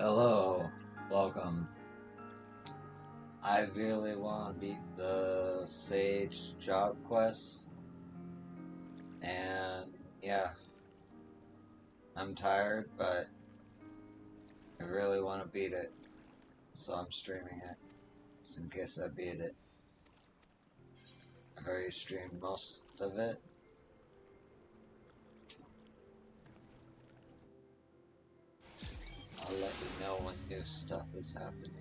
Hello, welcome. I really want to beat the Sage job quest, and yeah, I'm tired, but I really want to beat it, so I'm streaming it, just in case I beat it. I've already streamed most of it. I'll let you know when new stuff is happening.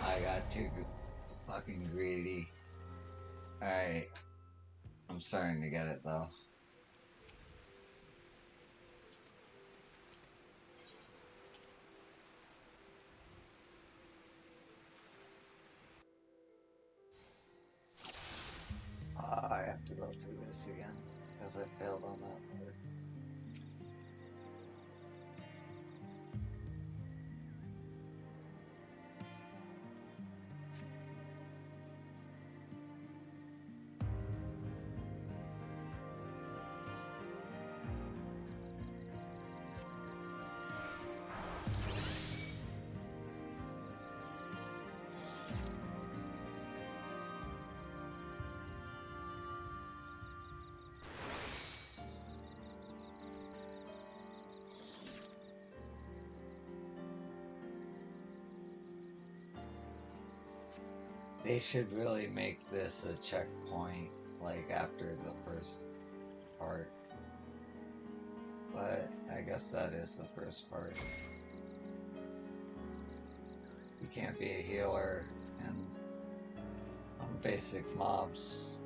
I got too fucking greedy. Alright, I'm starting to get it though. through this again, because I failed on that part. They should really make this a checkpoint, like after the first part. But I guess that is the first part. You can't be a healer and on basic mobs.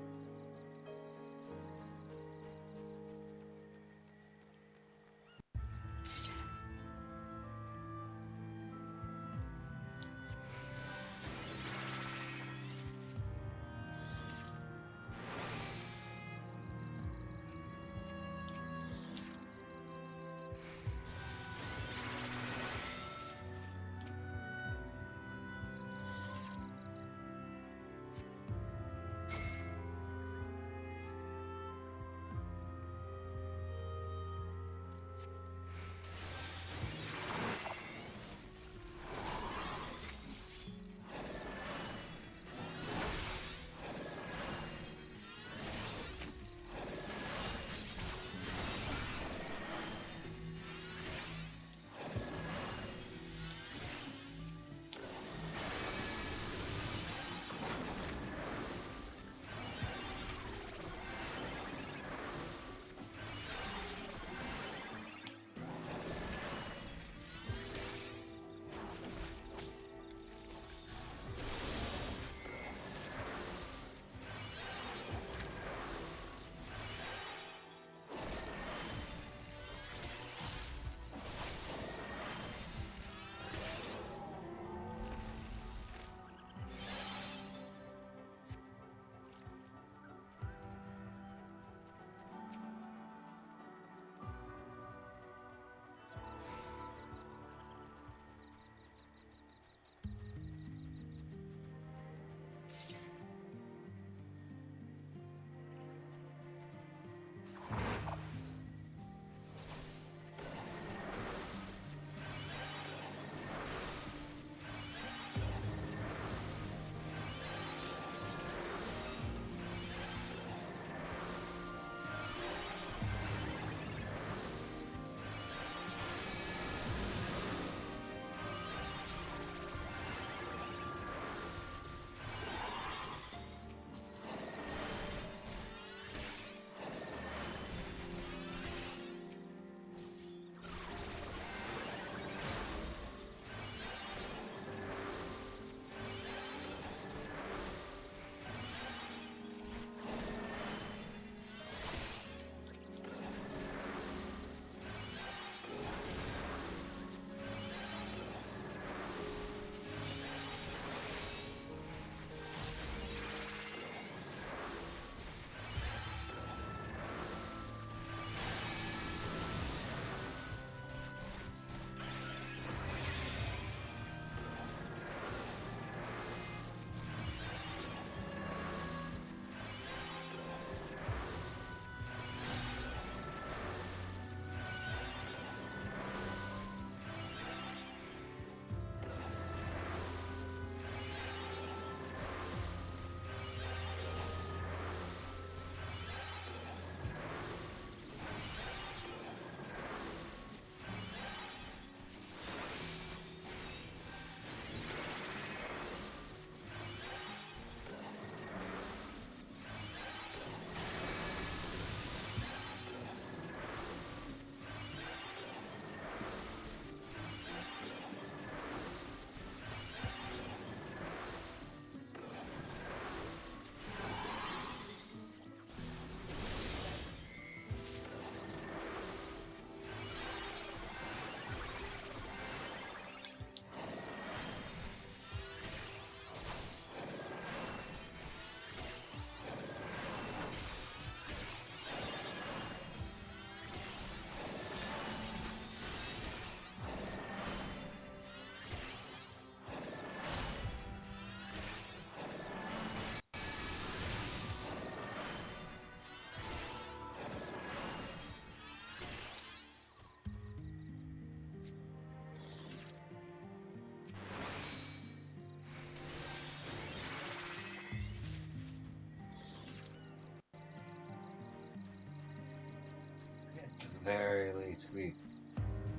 very least we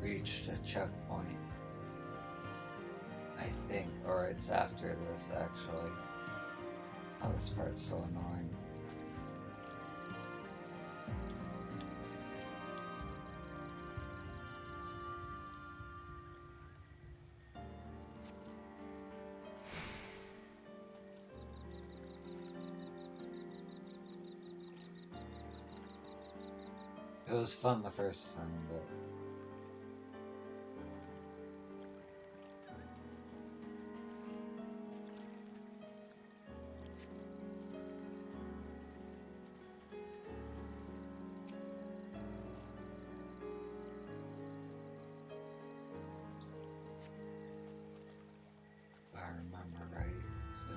reached a checkpoint. I think, or it's after this actually. Oh, this part's so annoying. It was fun the first time, but if I remember right, so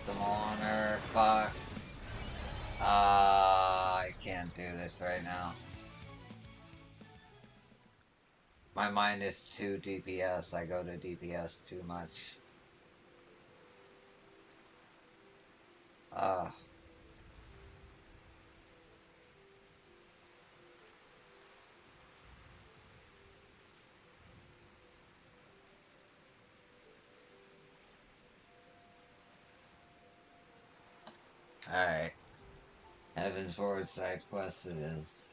Get them all on her. Fuck. I can't do this right now. My mind is too DPS. I go to DPS too much. Alright. Heavensward side quest it is.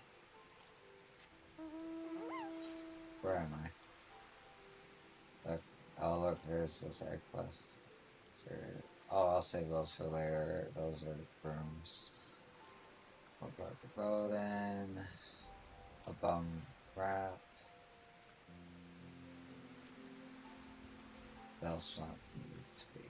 Where am I? Look. Oh look, there's the side quest. Oh, I'll save those for later. Those are brooms. What about the Roden? A bum wrap. Bells not need to be.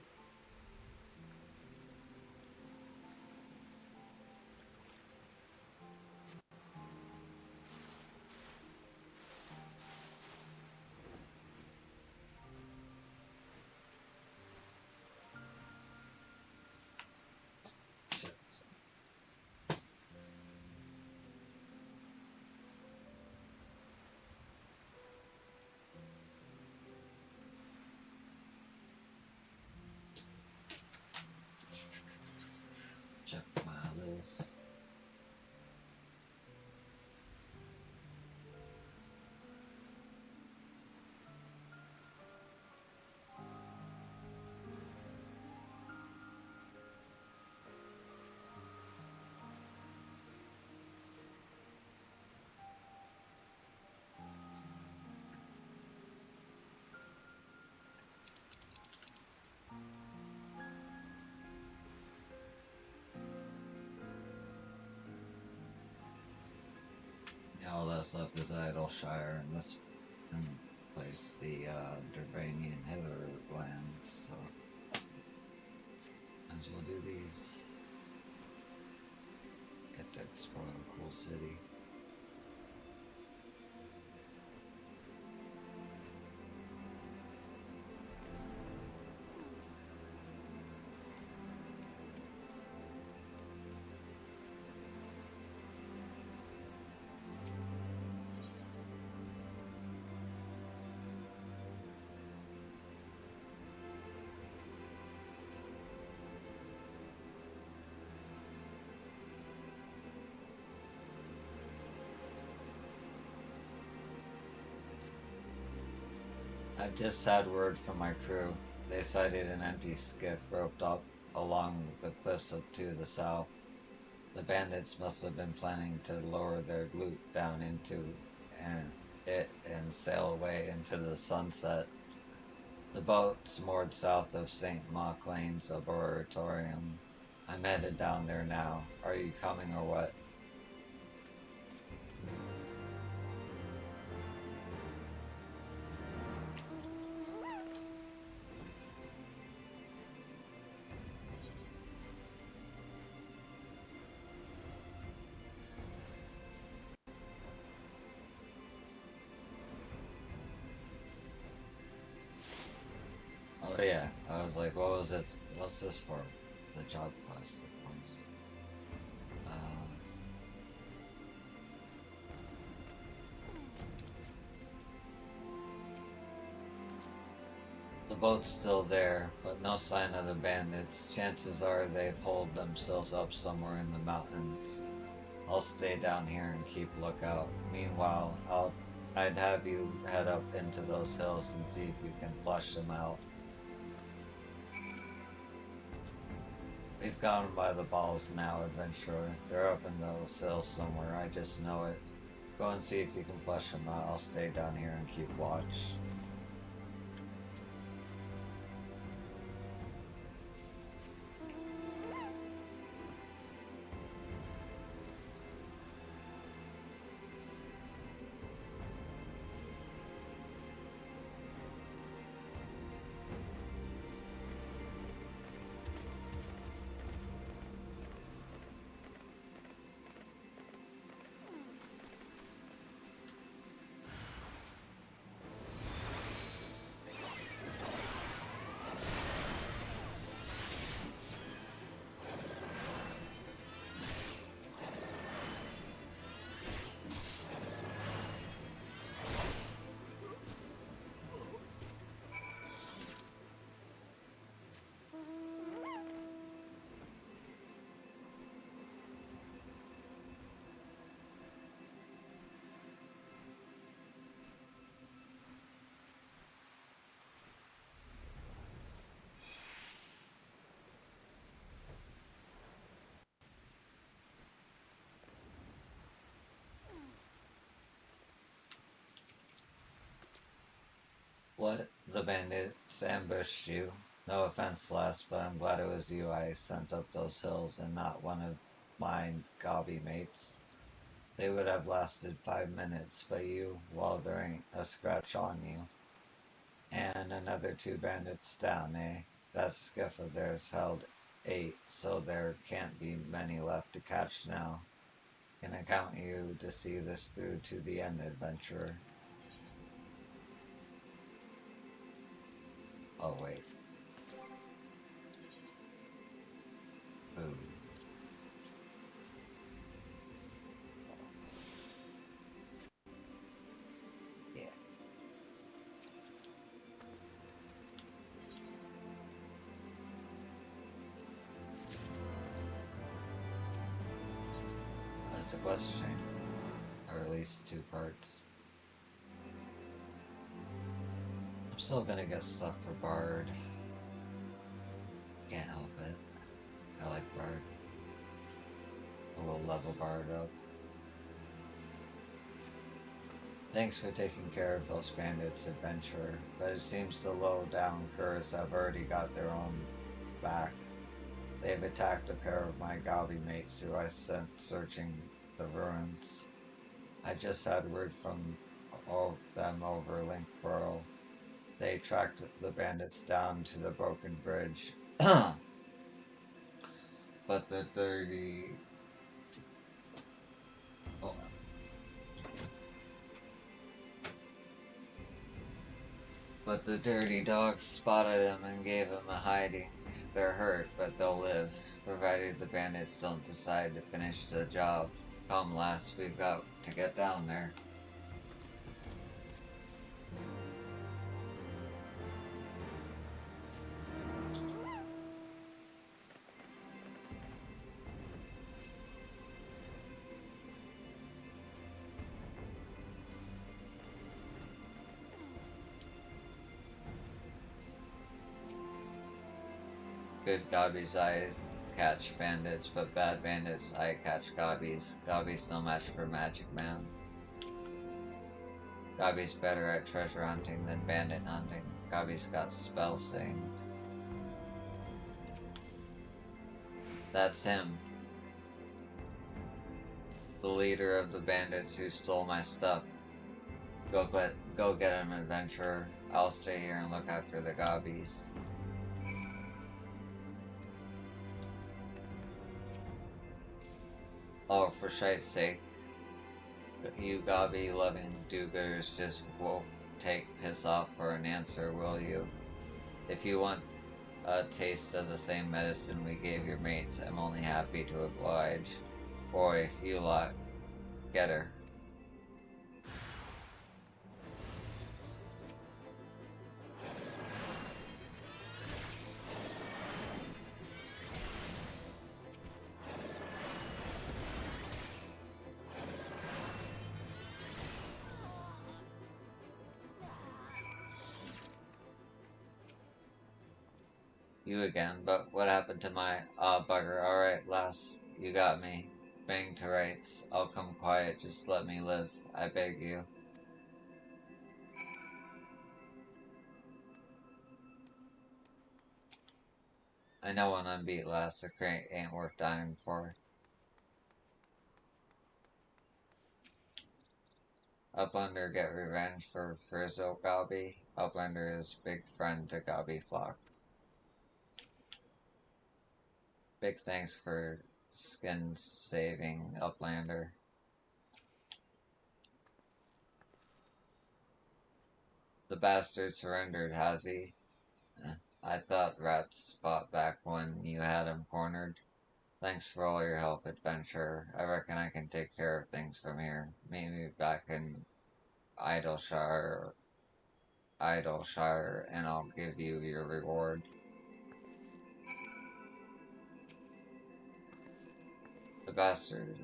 Check my list. All that's left is Idleshire and this place, the Durbanian Hitherlands, so might as well do these. Get to explore the cool city. I've just had word from my crew. They sighted an empty skiff roped up along the cliffs to the south. The bandits must have been planning to lower their loot down into it and sail away into the sunset. The boat's moored south of St. Maclean's Arboretum. I'm headed down there now. Are you coming or what? Oh yeah, I was like, what was this? What's this for? The job quest, of course. The boat's still there, but no sign of the bandits. Chances are they've holed themselves up somewhere in the mountains. I'll stay down here and keep lookout. Meanwhile, I'd have you head up into those hills and see if you can flush them out. We've got them by the balls now, adventurer. They're up in those hills somewhere, I just know it. Go and see if you can flush them out. I'll stay down here and keep watch. What? The bandits ambushed you? No offense, Les, but I'm glad it was you I sent up those hills and not one of my gobby mates. They would have lasted 5 minutes, but you, well, there ain't a scratch on you. And another 2 bandits down, eh? That skiff of theirs held 8, so there can't be many left to catch now. Can I count you to see this through to the end, adventurer? Oh, wait. Ooh. Yeah. That's a question. Or at least 2 parts. I'm still gonna get stuff for Bard. Can't help it. I like Bard. We'll level Bard up. Thanks for taking care of those bandits, adventurer, but it seems the low-down curs have already got their own back. They've attacked a pair of my gobby mates who I sent searching the ruins. I just had word from them over Link Pearl. They tracked the bandits down to the broken bridge. but the dirty... Oh. But the dirty dogs spotted him and gave him a hiding. They're hurt, but they'll live, provided the bandits don't decide to finish the job. Come, lass, we've got to get down there. Good gobbies eyes catch bandits, but bad bandits eye catch gobbies. Gobbies no match for Magic Man. Gobby's better at treasure hunting than bandit hunting. Gobby's got spell saved. That's him. The leader of the bandits who stole my stuff. Go get him, adventurer. I'll stay here and look after the gobbies. Oh, for shite's sake. You gobby-loving do-gooders just won't take piss off for an answer, will you? If you want a taste of the same medicine we gave your mates, I'm only happy to oblige. Boy, you lot. Get her. You again, but what happened to my... bugger. Alright, lass, you got me. Bang to rights. I'll come quiet, just let me live. I beg you. I know when I'm beat, lass, the crate ain't worth dying for. Uplander get revenge for Frizzle Gobby. Uplander is big friend to Gobby Flock. Big thanks for skin saving, Uplander. The bastard surrendered, has he? I thought rats fought back when you had him cornered. Thanks for all your help, adventurer. I reckon I can take care of things from here. Meet me back in Idleshire, and I'll give you your reward. The bastard.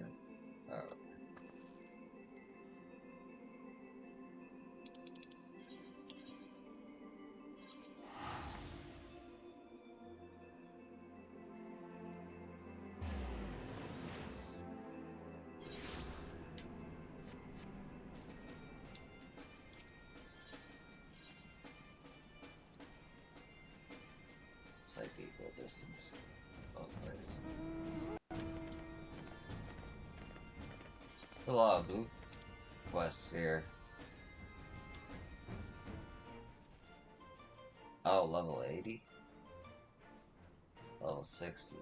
distance both ways. A lot of blue quests here. Oh, level 80? Level 60.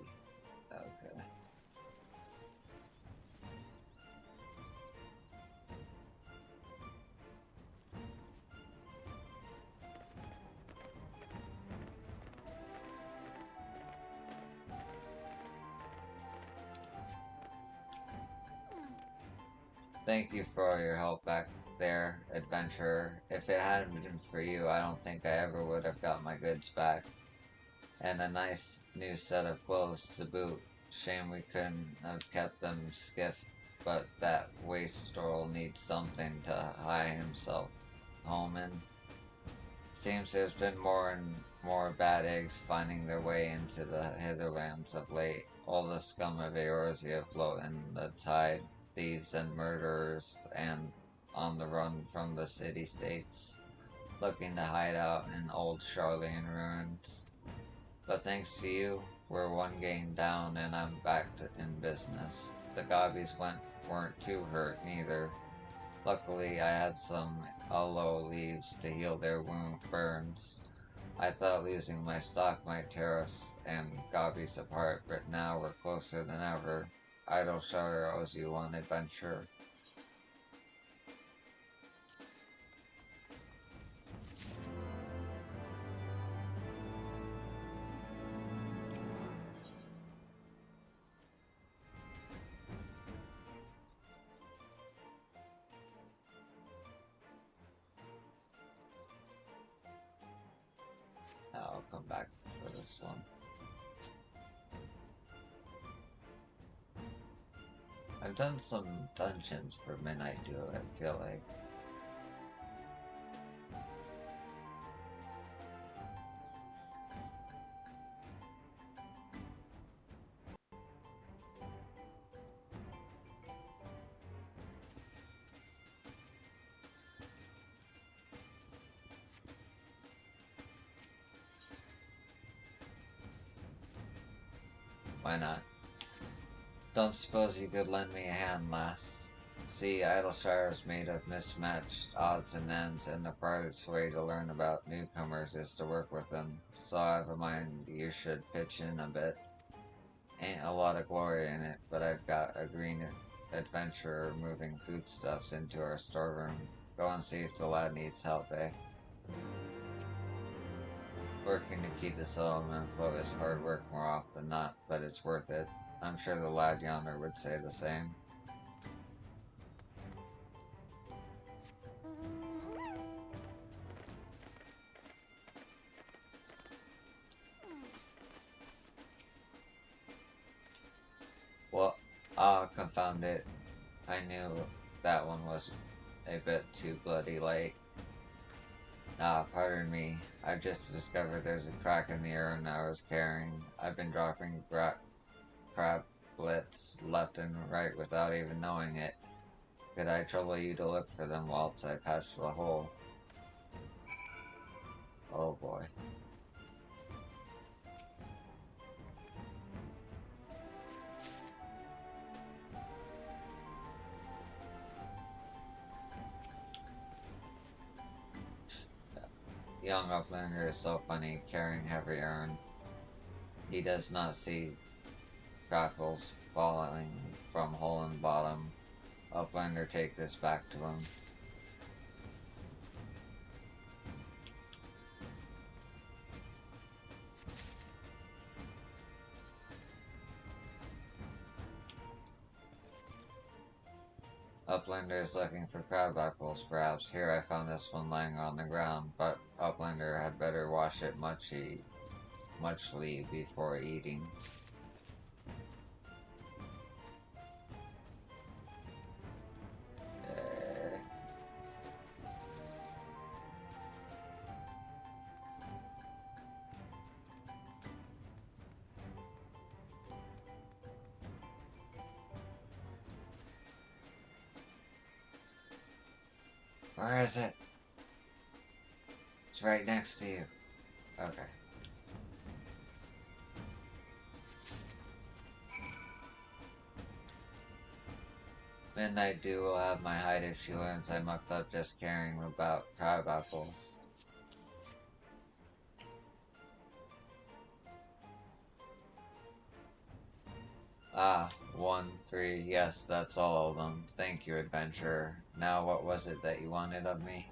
Okay. Thank you for all your help back there, adventurer. If it hadn't been for you, I don't think I ever would have got my goods back. And a nice new set of clothes to boot. Shame we couldn't have kept them skiff, but that wastrel needs something to hie himself home in. Seems there's been more and more bad eggs finding their way into the hitherlands of late. All the scum of Eorzea float in the tide, thieves and murderers, and on the run from the city-states, looking to hide out in old Charlian ruins. But thanks to you, we're one game down and I'm back in business. The gobbies weren't too hurt neither. Luckily, I had some aloe leaves to heal their wound burns. I thought losing my stock might tear us and gobbies apart, but now we're closer than ever. Idleshire owes you one adventure. I'll come back for this one. I've done some dungeons for Midnight Duo, I feel like. Why not? Don't suppose you could lend me a hand, lass? See, Idleshire is made of mismatched odds and ends, and the farthest way to learn about newcomers is to work with them, so I have a mind you should pitch in a bit. Ain't a lot of glory in it, but I've got a green adventurer moving foodstuffs into our storeroom. Go and see if the lad needs help, eh? Working to keep the settlement afloat is hard work more often than not, but it's worth it. I'm sure the lad yonder would say the same. Well, confound it. I knew that one was a bit too bloody late. Pardon me. I've just discovered there's a crack in the urn I was carrying. I've been dropping crablets left and right without even knowing it. Could I trouble you to look for them whilst I patch the hole? Oh boy. Young Uplander is so funny, carrying heavy urn. He does not see crackles falling from hole in bottom. Uplander, take this back to him. Uplander is looking for crab apples, perhaps. Here I found this one lying on the ground, but Uplander had better wash it muchly before eating. Where is it? It's right next to you. Okay. Midnight Dew will have my hide if she learns I mucked up just caring about crab apples. Ah, 1, 3, yes, that's all of them. Thank you, adventurer. Now what was it that you wanted of me?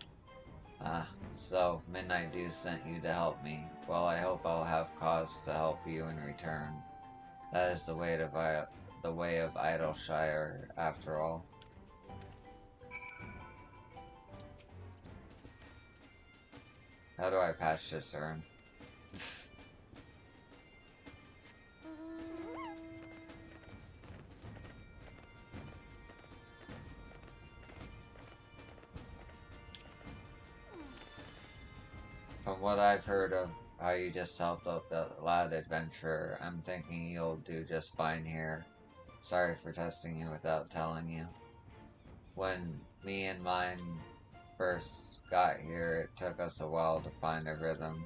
Ah, so Midnight Dew sent you to help me. Well, I hope I'll have cause to help you in return. That is the way of Idleshire, after all. How do I patch this urn? From what I've heard of how you just helped out that lad adventurer, I'm thinking you'll do just fine here. Sorry for testing you without telling you. When me and mine first got here, it took us a while to find a rhythm,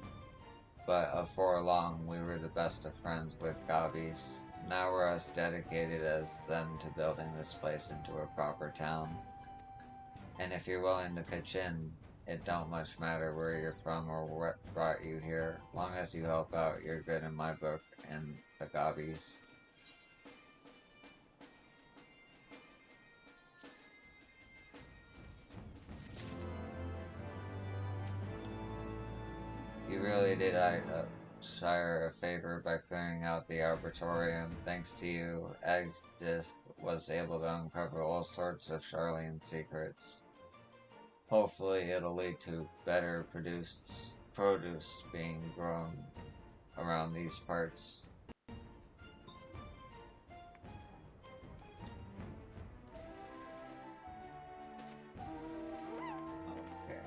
but before long we were the best of friends with Gavis. Now we're as dedicated as them to building this place into a proper town. And if you're willing to pitch in, it don't much matter where you're from or what brought you here. Long as you help out, you're good in my book and the Gavis. You really did Shire a favor by clearing out the Arbitorium. Thanks to you, Edith was able to uncover all sorts of Charlene secrets. Hopefully it'll lead to better produce being grown around these parts. Okay.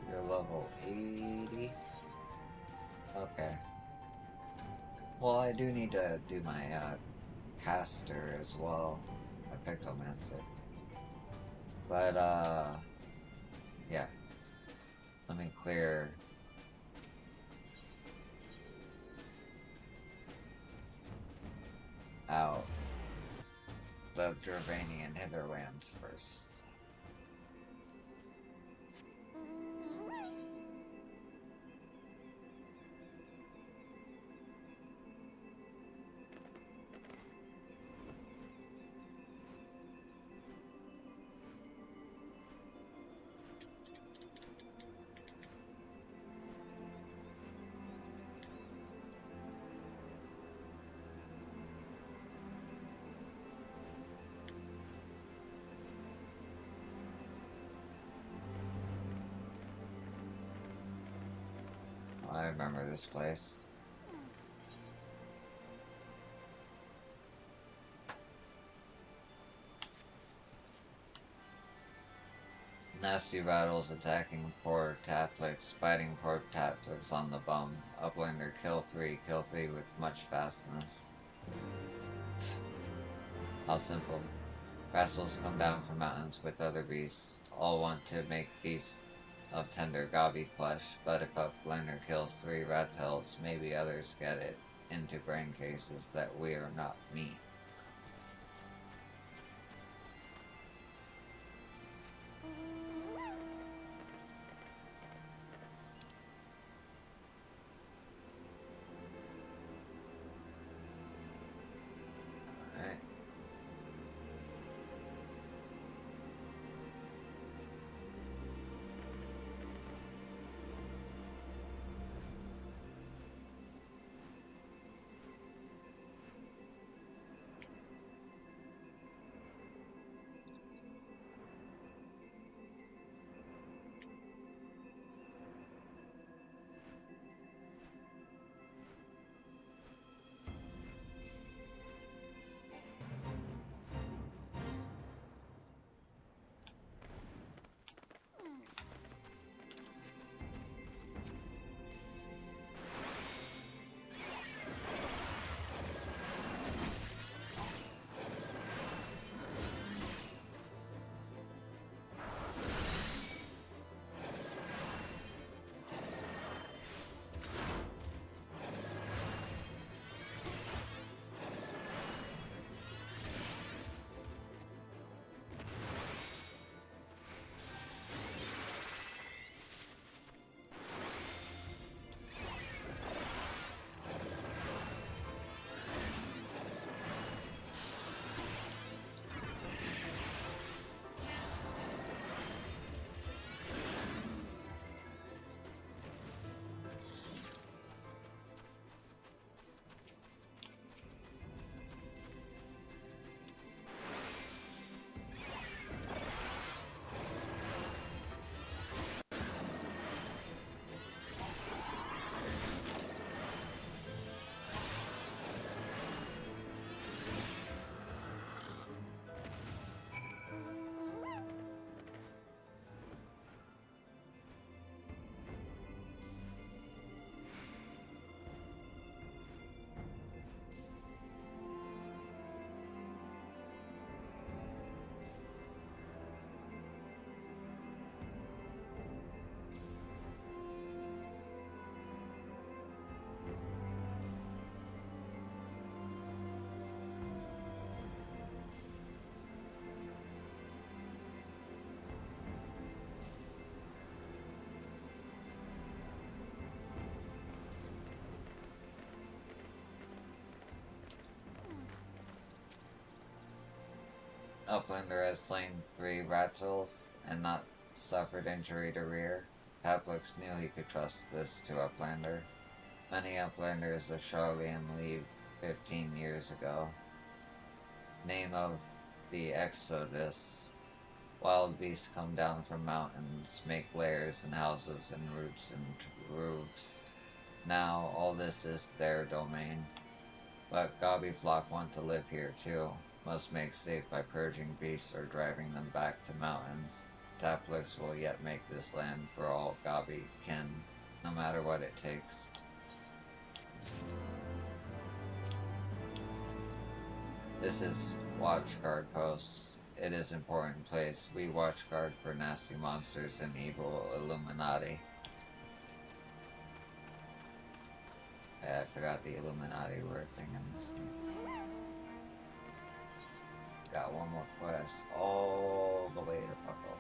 You're level 80. Okay. Well, I do need to do my caster as well. My Pictomancer. But yeah. Let me clear out the Dravanian Hitherlands first. I remember this place. Nasty rattles attacking poor Taplix, biting poor Taplix on the bum. Uplander kill 3 with much fastness. How simple. Rascals come down from mountains with other beasts. All want to make feasts of tender gobby flesh, but if Uplander kills 3 rattails, maybe others get it into brain cases that we are not meat. Alright. Uplander has slain 3 Ratchels and not suffered injury to rear. Taplux knew he could trust this to Uplander. Many Uplanders of Charlian leave 15 years ago. Name of the Exodus. Wild beasts come down from mountains, make lairs in houses and roots and roofs. Now all this is their domain. But Gobby flock want to live here too. Must make safe by purging beasts or driving them back to mountains. Taplix will yet make this land for all Gobby can, no matter what it takes. This is Watchguard Post. It is an important place. We watch guard for nasty monsters and evil Illuminati. I forgot the Illuminati were a thing in this game. Got one more quest all the way to fuck over.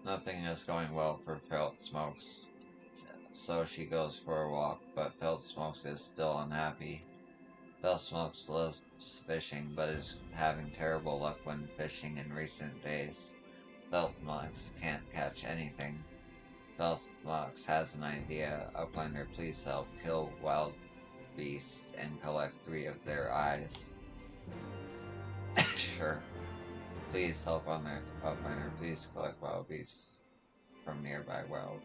Nothing is going well for Felt Smokes, so she goes for a walk, but Felt Smokes is still unhappy. Felt Smokes loves fishing, but is having terrible luck when fishing in recent days. Felt Smokes can't catch anything. Felt Smokes has an idea. Uplander, please help kill wild beasts and collect 3 of their eyes. Sure. Please help on their Uplander. Please collect wild beasts from nearby wild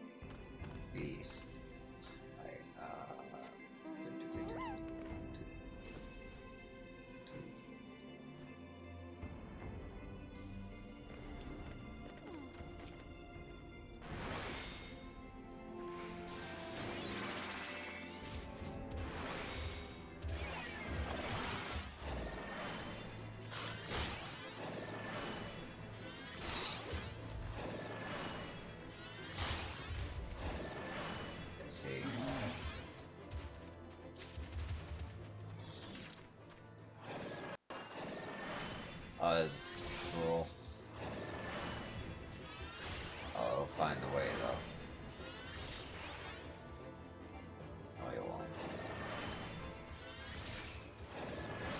beasts. It's cool. Oh, find the way though. Oh, you won't.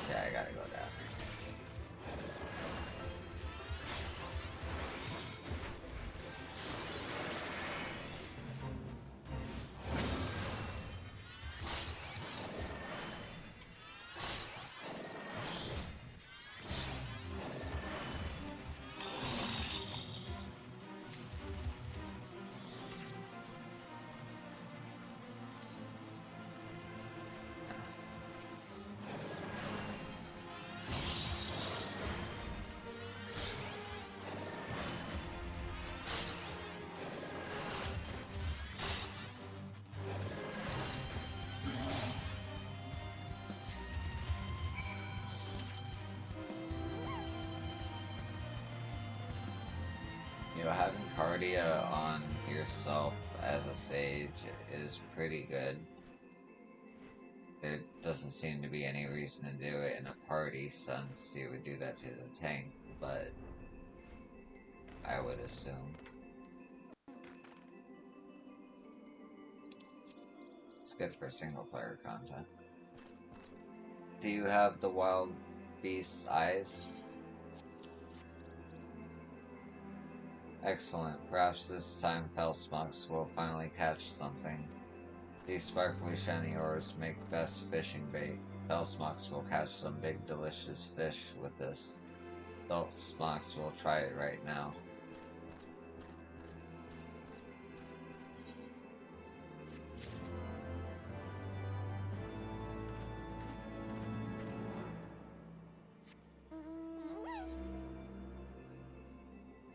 Shit, I gotta go down. You know, having Cardia on yourself as a sage is pretty good. There doesn't seem to be any reason to do it in a party since you would do that to the tank, but I would assume. It's good for single player content. Do you have the wild beast's eyes? Excellent. Perhaps this time Felsmox will finally catch something. These sparkly shiny ores make best fishing bait. Bellsmocks will catch some big delicious fish with this. Bellsmocks will try it right now.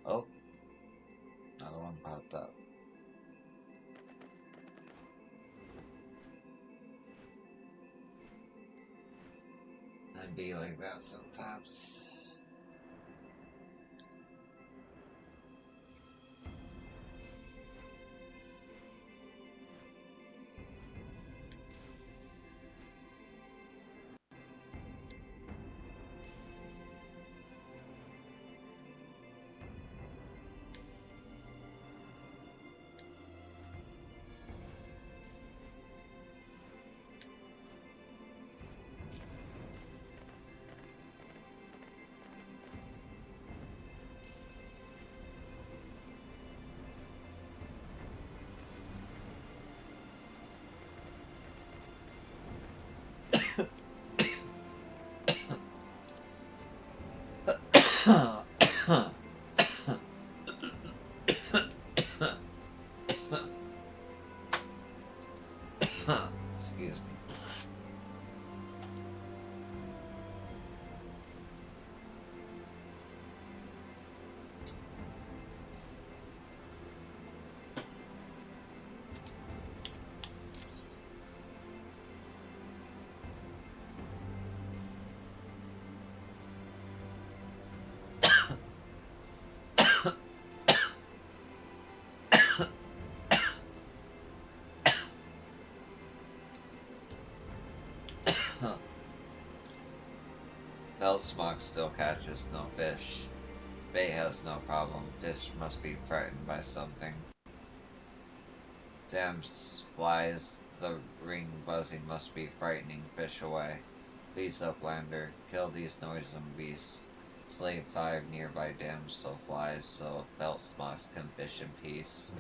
Oh, another one popped up. I'd be like that sometimes. Excuse me. Bellsmock still catches no fish. Bait has no problem. Fish must be frightened by something. Damn flies, the ring buzzing must be frightening fish away. Please, Uplander, kill these noisome beasts. Slay 5 nearby damsel flies so Bellsmocks can fish in peace.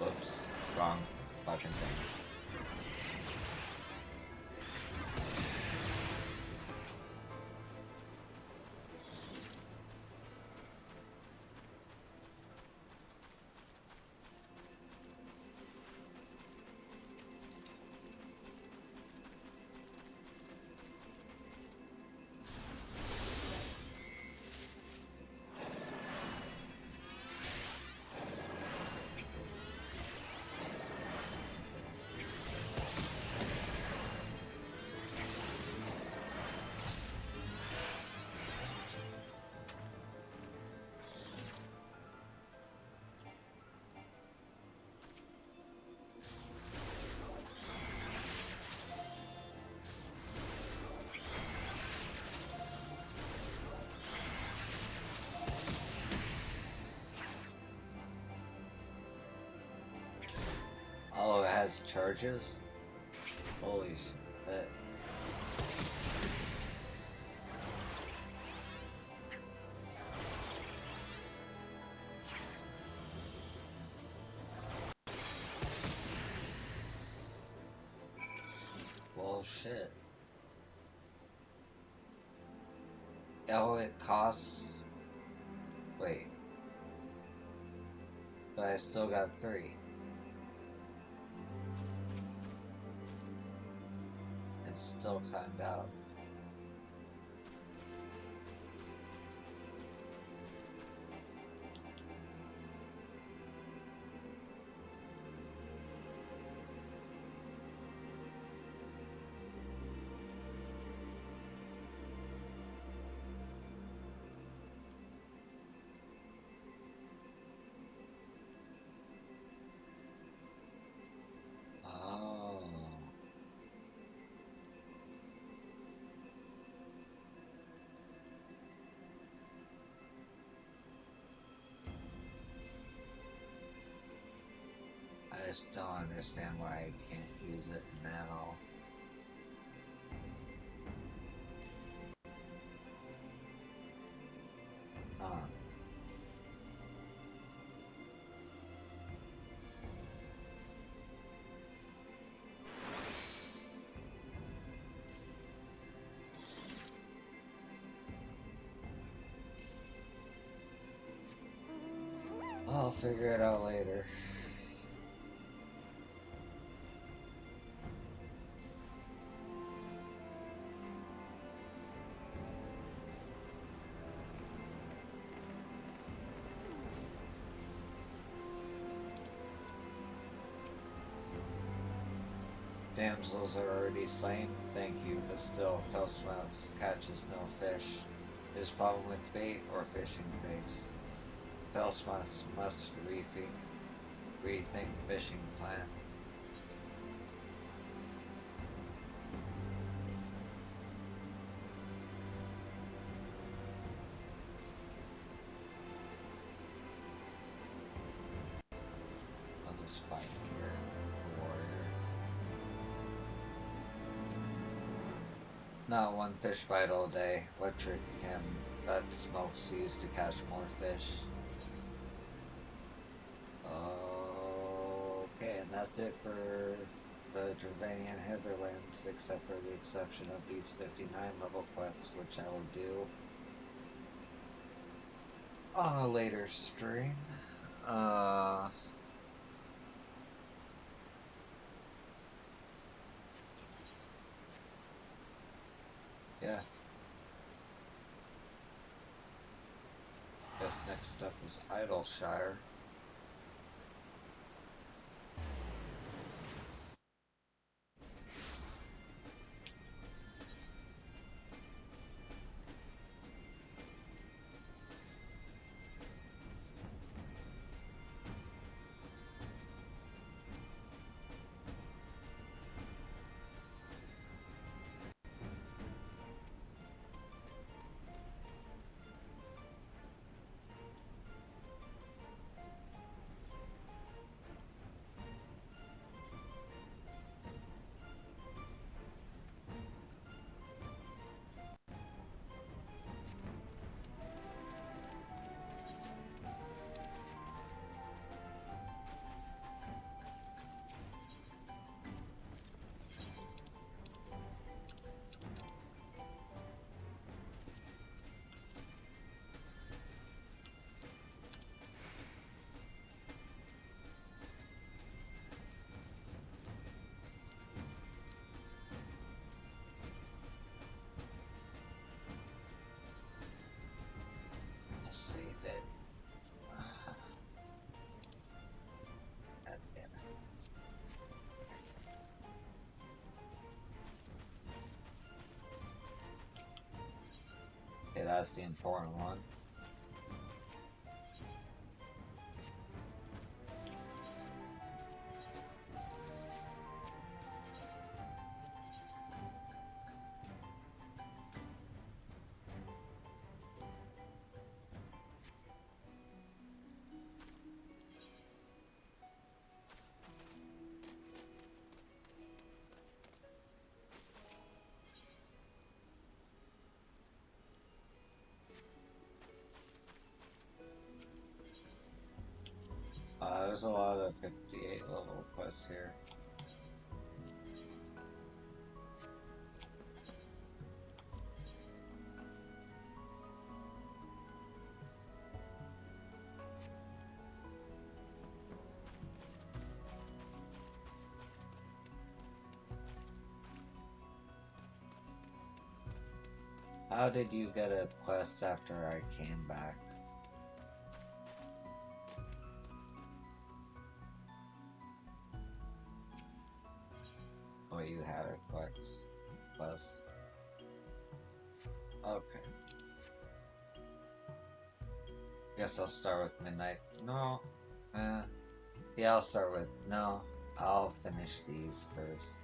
Whoops, wrong fucking thing. Oh, it has charges? Holy shit. Well, shit. Oh, it costs... Wait. But I still got 3. It's still timed out. just don't understand why I can't use it now. Huh. I'll figure it out later. Damsels are already slain, thank you, but still, Felspouts catches no fish. There's problem with bait or fishing baits. Felspouts must rethink fishing plan. On this fight here, warrior. Not one fish bite all day. What trick can that smokes use to catch more fish? Okay, and that's it for the Dravanian Hitherlands, except for the exception of these 59 level quests, which I will do on a later stream. Yeah. Guess next up is Idleshire. Save it. God damn it. Okay, that's the important one. There's a lot of 58 level quests here. How did you get a quest after I came back? Oh, you had a quest. Okay. Guess I'll start with Midnight. No. Yeah, I'll start with... No. I'll finish these first.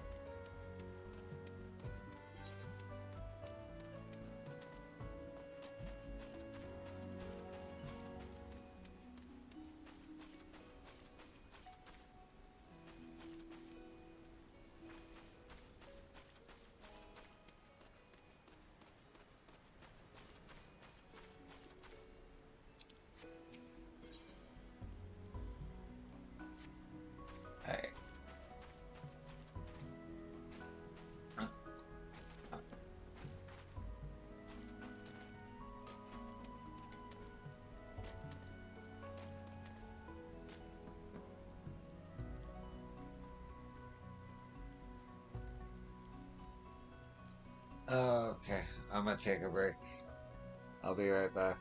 Okay, I'm gonna take a break. I'll be right back.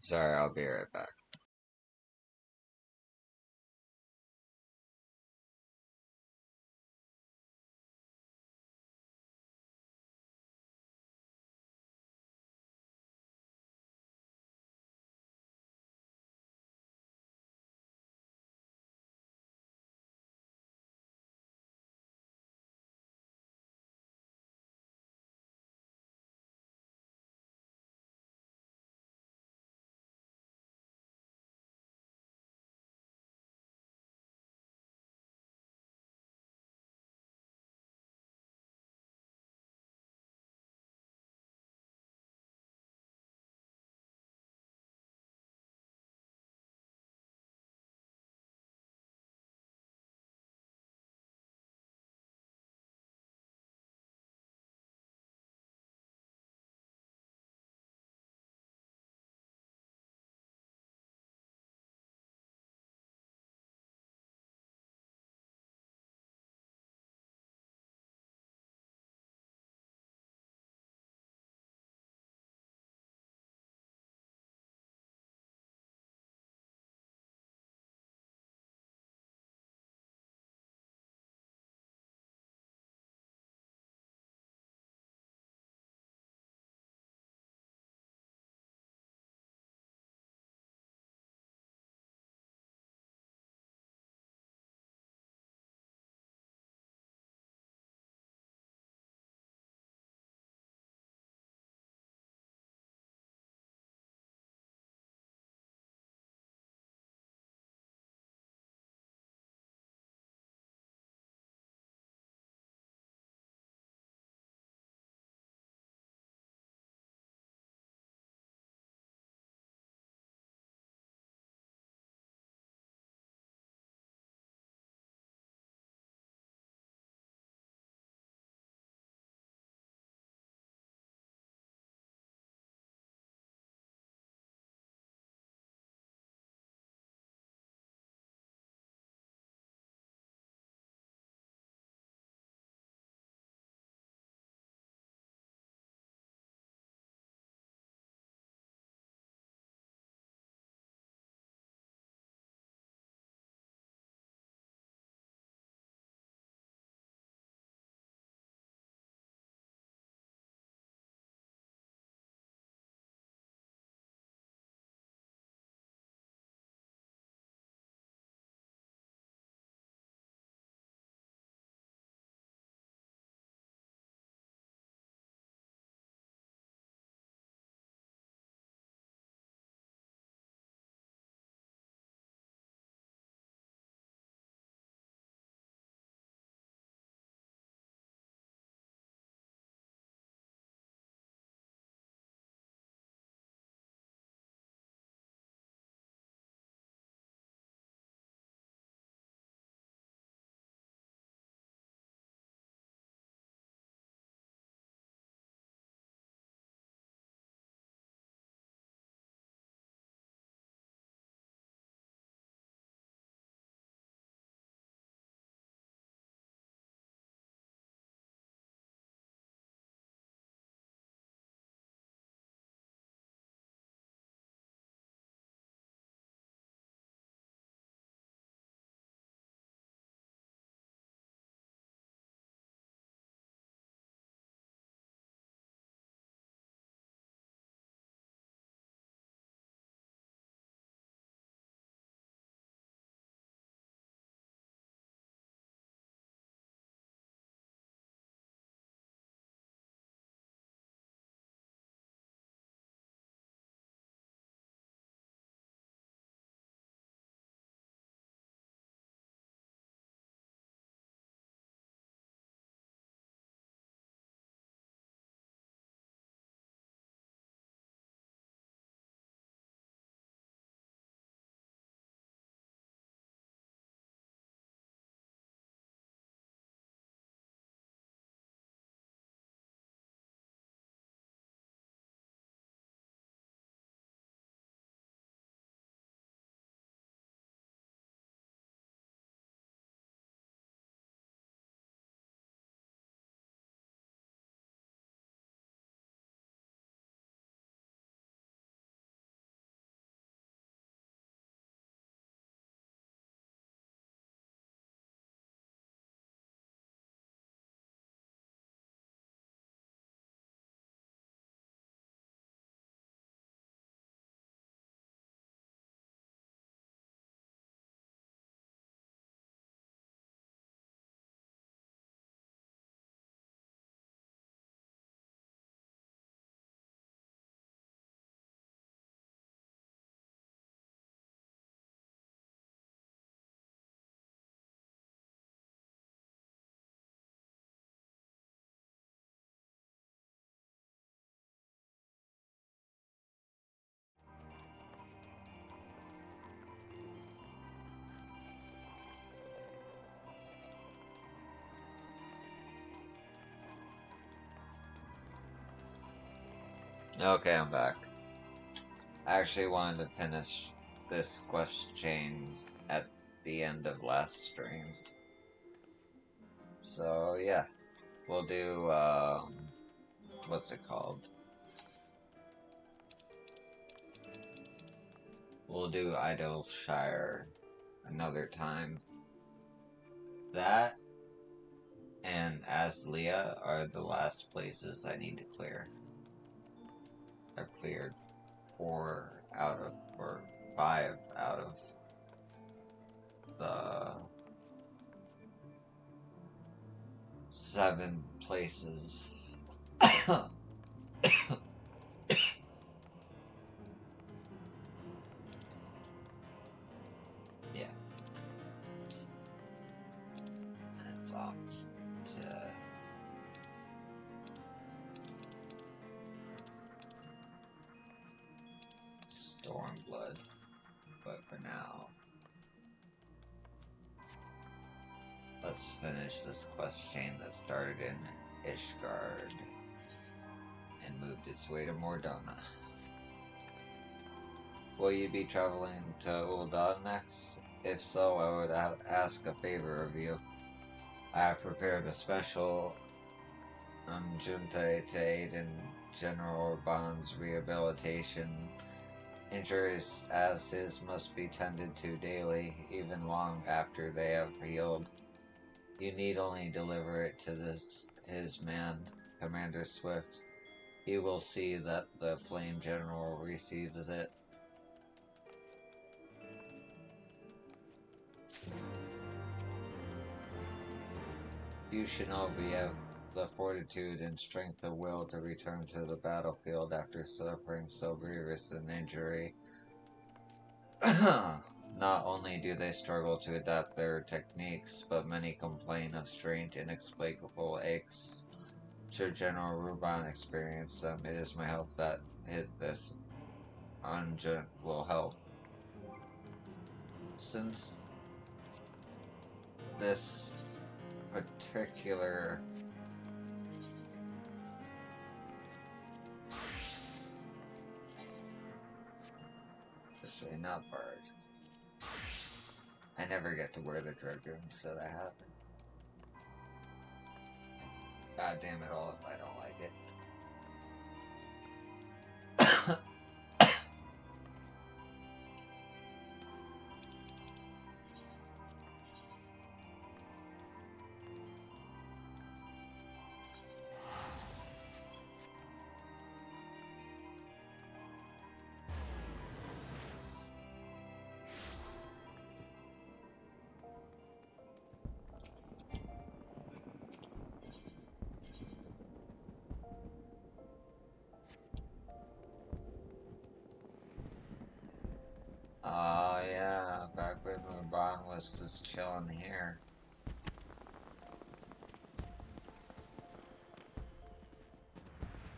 Sorry, I'll be right back. Okay, I'm back. I actually wanted to finish this quest chain at the end of last stream. So, yeah. We'll do, what's it called? We'll do Idleshire another time. That and Aslia are the last places I need to clear. I've cleared 5 out of the 7 places. Yeah. That's off to Stormblood. But for now, let's finish this quest chain that started in Ishgard and moved its way to Mordona. Will you be traveling to Ul'dah next? If so, I would ask a favor of you. I have prepared a special junta to aid in General Urban's rehabilitation. Injuries as his must be tended to daily, even long after they have healed. You need only deliver it to his man, Commander Swift. He will see that the Flame General receives it. You shinobi have the fortitude and strength of will to return to the battlefield after suffering so grievous an injury. Not only do they struggle to adapt their techniques, but many complain of strange, inexplicable aches. Should General Ruban experience them, it is my hope that this unguent will help. Since this particular not bard. I never get to wear the dragoons that I have. God damn it all if I don't like it. Oh yeah, back when Ruban was just chilling here.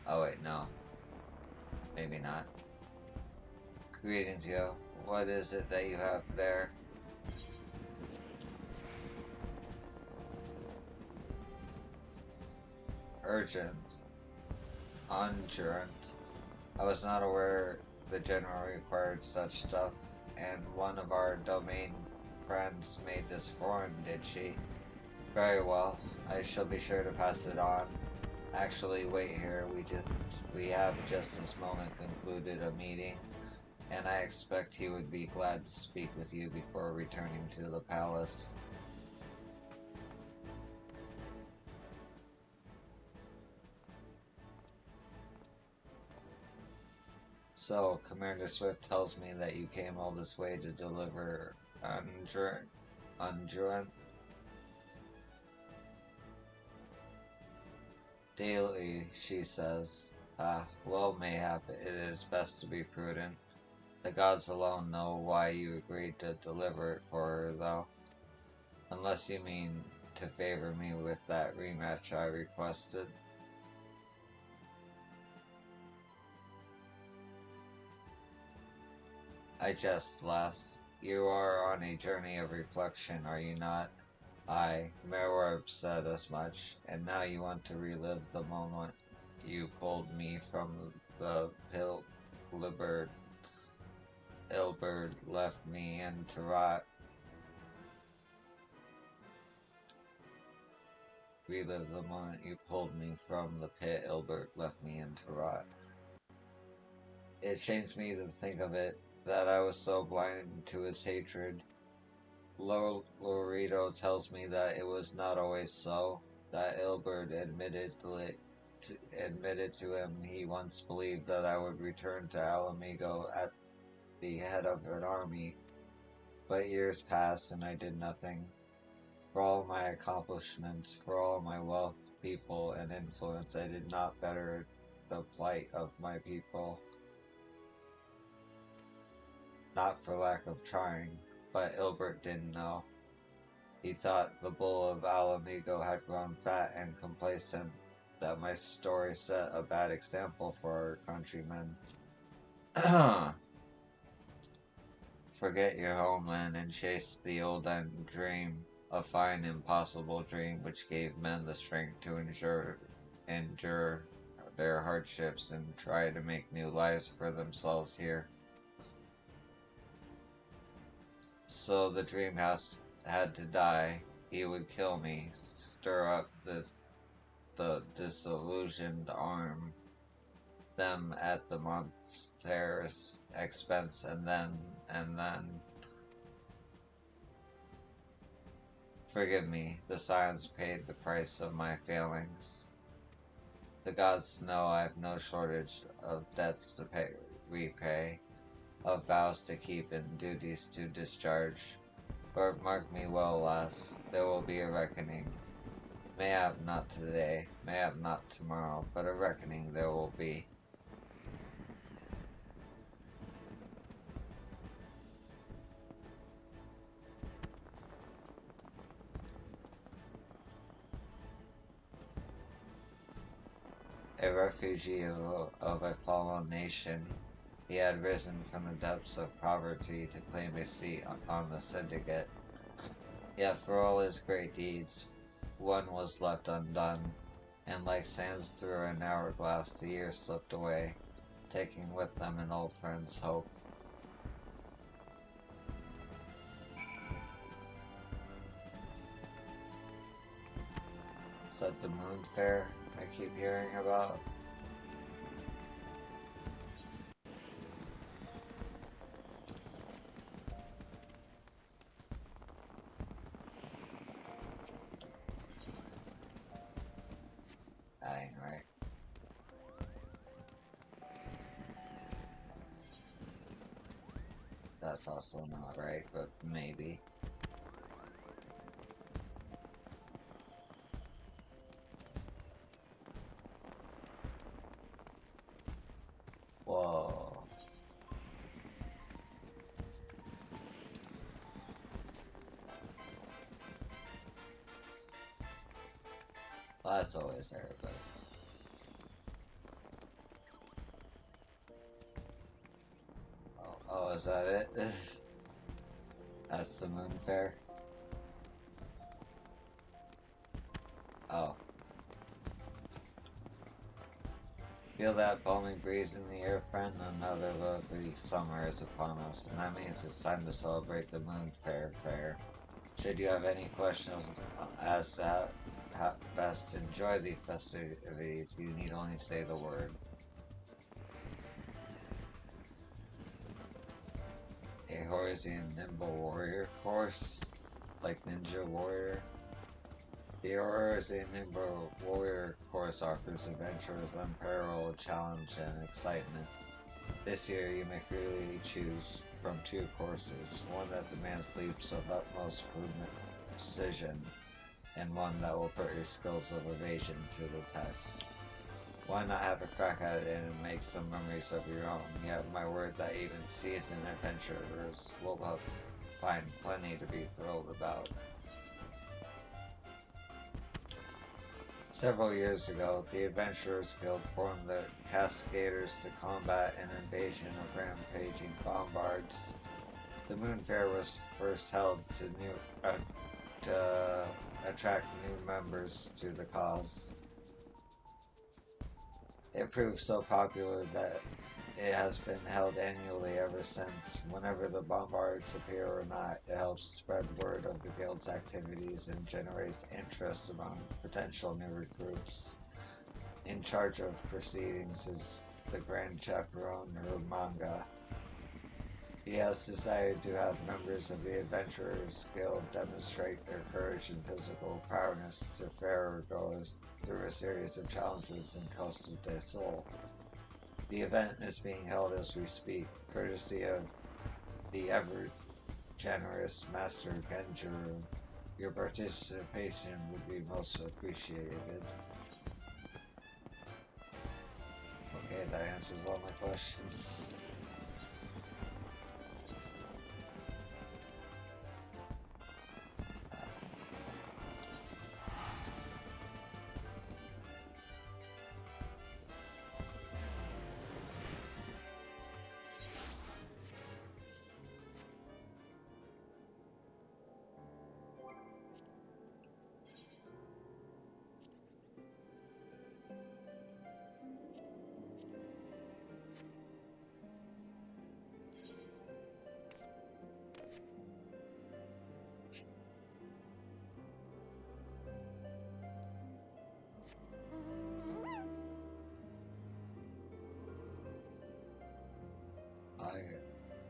Oh wait, no. Maybe not. Greetings, yo. What is it that you have there? Urgent. Unurgent. I was not aware the general required such stuff, and one of our domain friends made this for him, did she? Very well. I shall be sure to pass it on. Actually, wait here. We have just this moment concluded a meeting, and I expect he would be glad to speak with you before returning to the palace. So, Commander Swift tells me that you came all this way to deliver unguent daily, she says. Well, mayhap it is best to be prudent. The gods alone know why you agreed to deliver it for her, though. Unless you mean to favor me with that rematch I requested. I jest, lass. You are on a journey of reflection, are you not? Aye, Merwarb said as much, and now you want to relive the moment you pulled me from the Ilbert left me in to rot. Relive the moment you pulled me from the pit Ilbert left me in to rot. It changed me to think of it, that I was so blind to his hatred. Loreto tells me that it was not always so, that Ilbert admitted to him he once believed that I would return to Alamigo at the head of an army, but years passed and I did nothing. For all my accomplishments, for all my wealth, people, and influence, I did not better the plight of my people. Not for lack of trying, but Ilbert didn't know. He thought the bull of Alamigo had grown fat and complacent, that my story set a bad example for our countrymen. Forget your homeland and chase the old end dream, a fine impossible dream which gave men the strength to endure their hardships and try to make new lives for themselves here. So the dream house had to die. He would kill me, stir up the disillusioned arm, them at the monster's expense, and then forgive me, the silence paid the price of my failings. The gods know I've no shortage of debts to repay, of vows to keep and duties to discharge. But mark me well, lass, there will be a reckoning. Mayhap not today, mayhap not tomorrow, but a reckoning there will be. A refugee of a fallen nation, he had risen from the depths of poverty to claim a seat on the syndicate. Yet for all his great deeds, one was left undone, and like sands through an hourglass the years slipped away, taking with them an old friend's hope. Is that the moon fair I keep hearing about? That ain't right. That's also not right, but maybe. Whoa. Well, that's always there, but... Oh, is that it? That's the moon fair? Oh. Feel that balmy breeze in the air, friend? Another lovely summer is upon us, and that means it's time to celebrate the moon fair. Should you have any questions as to how best to enjoy the festivities, you need only say the word. A Horsian Nimble Warrior course, like Ninja Warrior. The Horsian Nimble Warrior course offers adventurers unparalleled challenge and excitement. This year you may freely choose from two courses, one that demands leaps of utmost precision, and one that will put your skills of evasion to the test. Why not have a crack at it and make some memories of your own? You have my word that even seasoned adventurers will find plenty to be thrilled about. Several years ago, the Adventurers Guild formed the Cascaders to combat an invasion of rampaging bombards. The Moon Fair was first held to attract new members to the cause. It proved so popular that it has been held annually ever since. Whenever the Bombards appear or not, it helps spread word of the guild's activities and generates interest among potential new recruits. In charge of proceedings is the Grand Chaperone or Manga. He has decided to have members of the Adventurers Guild demonstrate their courage and physical prowess to fairer goers through a series of challenges in Costa del Sol. The event is being held as we speak, courtesy of the ever generous Master Genjuru. Your participation would be most appreciated. Okay, that answers all my questions.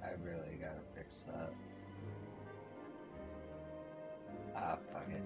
I really gotta fix that. Ah, fuck it.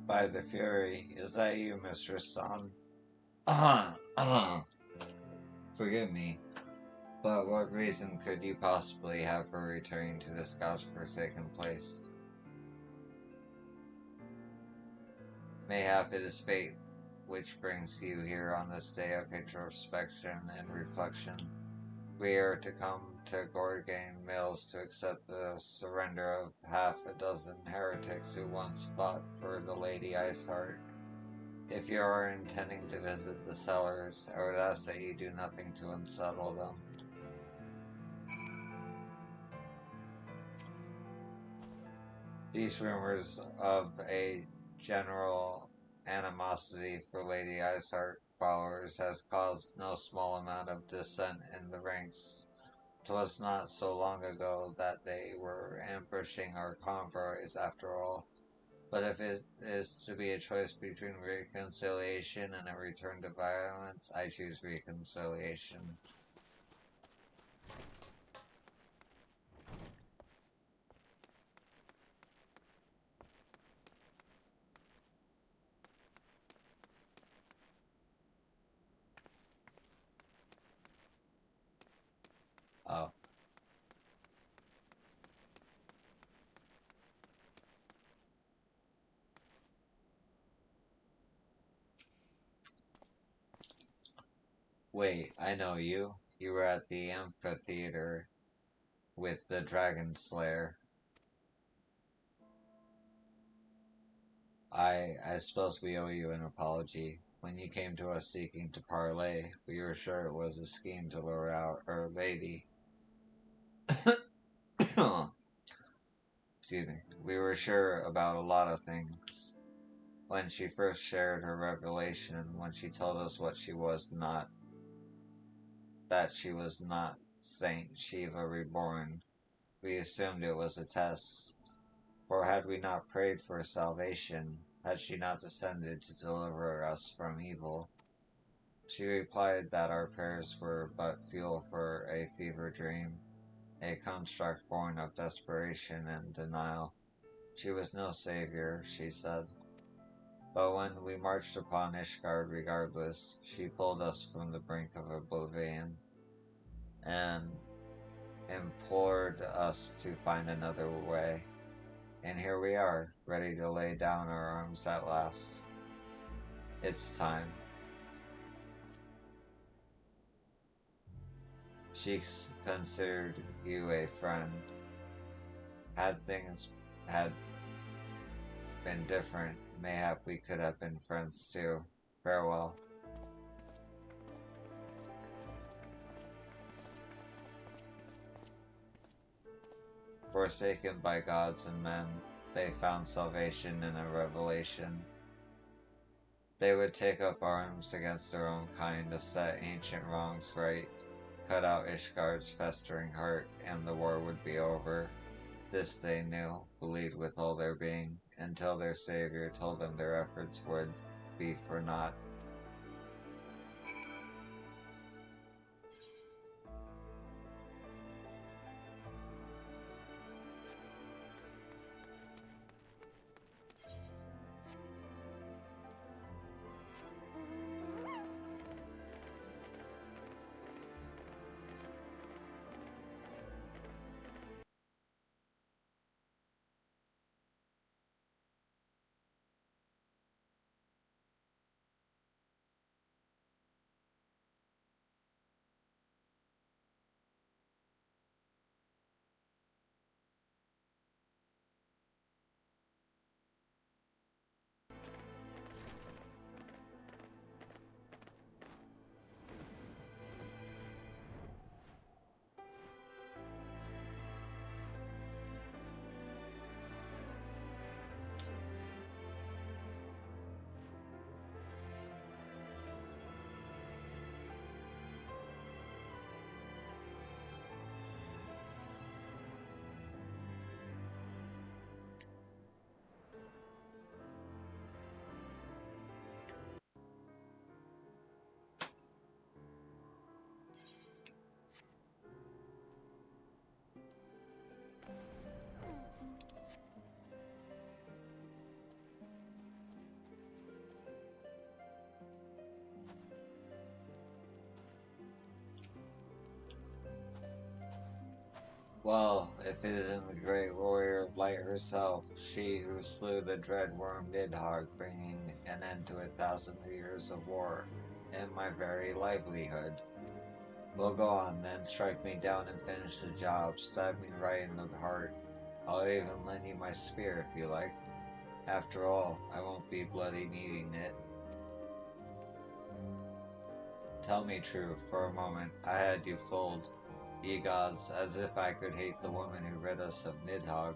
By the Fury, is that you, Mistress Son? Forgive me, but what reason could you possibly have for returning to this godforsaken place? Mayhap it is fate which brings you here on this day of introspection and reflection. We are to come to Gorgain Mills to accept the surrender of half a dozen heretics who once fought for the Lady Iceheart. If you are intending to visit the cellars, I would ask that you do nothing to unsettle them. These rumors of a general animosity for Lady Iceheart followers has caused no small amount of dissent in the ranks. 'Twas not so long ago that they were ambushing our convoys after all. But if it is to be a choice between reconciliation and a return to violence, I choose reconciliation. Oh. Wait, I know you. You were at the amphitheater with the Dragon Slayer. I suppose we owe you an apology. When you came to us seeking to parley, we were sure it was a scheme to lure out Our Lady. Excuse me. We were sure about a lot of things. when she first shared her revelation, when she told us what she was not, that she was not Saint Shiva reborn, we assumed it was a test. For had we not prayed for salvation, had she not descended to deliver us from evil? She replied that our prayers were but fuel for a fever dream, a construct born of desperation and denial. She was no savior, she said. But when we marched upon Ishgard regardless, she pulled us from the brink of oblivion and implored us to find another way. And here we are, ready to lay down our arms at last. It's time. She considered you a friend. Had things had been different, mayhap we could have been friends too. Farewell. Forsaken by gods and men, they found salvation in a revelation. They would take up arms against their own kind to set ancient wrongs right, cut out Ishgard's festering heart, and the war would be over. This they knew, believed with all their being, until their savior told them their efforts would be for naught. Well, if it isn't the great warrior of light herself, she who slew the dread worm Nidhogg, bringing an end to 1,000 years of war, and my very livelihood. Well, go on then, strike me down and finish the job, stab me right in the heart. I'll even lend you my spear if you like. After all, I won't be bloody needing it. Tell me true, for a moment, I had you fooled. Ye gods, as if I could hate the woman who rid us of Nidhogg.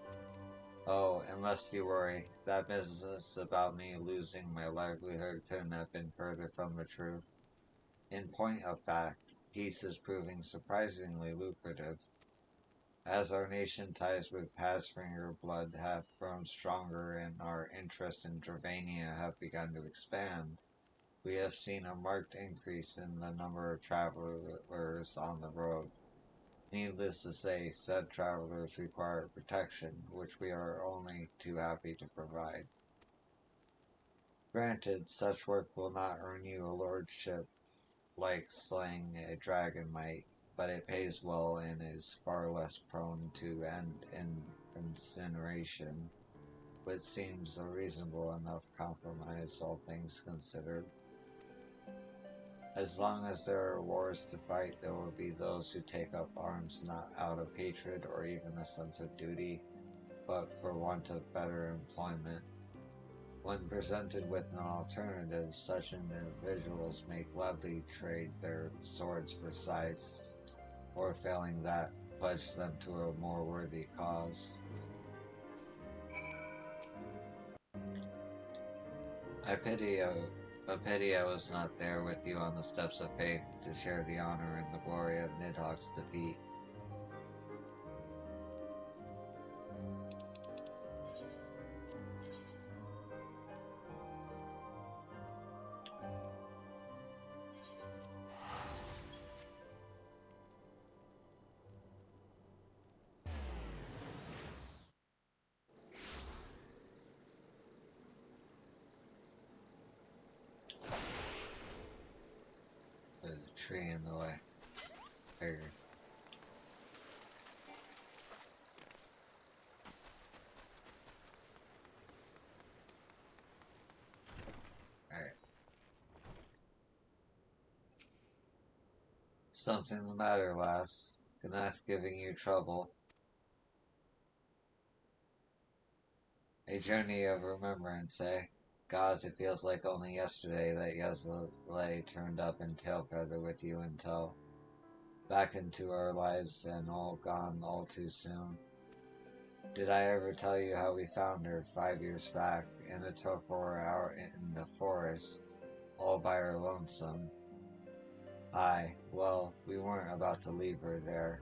Oh, and lest you worry, that business about me losing my livelihood couldn't have been further from the truth. In point of fact, peace is proving surprisingly lucrative. As our nation ties with Hasfinger blood have grown stronger and our interests in Dravania have begun to expand, we have seen a marked increase in the number of travelers on the road. Needless to say, said travelers require protection, which we are only too happy to provide. Granted, such work will not earn you a lordship like slaying a dragon might, but it pays well and is far less prone to end in incineration, which seems a reasonable enough compromise, all things considered. As long as there are wars to fight, there will be those who take up arms not out of hatred or even a sense of duty, but for want of better employment. When presented with an alternative, such individuals may gladly trade their swords for scythes, or failing that, pledge them to a more worthy cause. I pity I was not there with you on the steps of faith to share the honor and the glory of Nidhogg's defeat. There's a tree in the way. Figures. Alright. Something the matter, lass. Gnath giving you trouble. A journey of remembrance, eh? Gods, it feels like only yesterday that Yezlay turned up in Tailfeather with you in tow. Back into our lives and all gone all too soon. Did I ever tell you how we found her 5 years back in a torpor out in the forest, all by her lonesome? Aye, well, we weren't about to leave her there.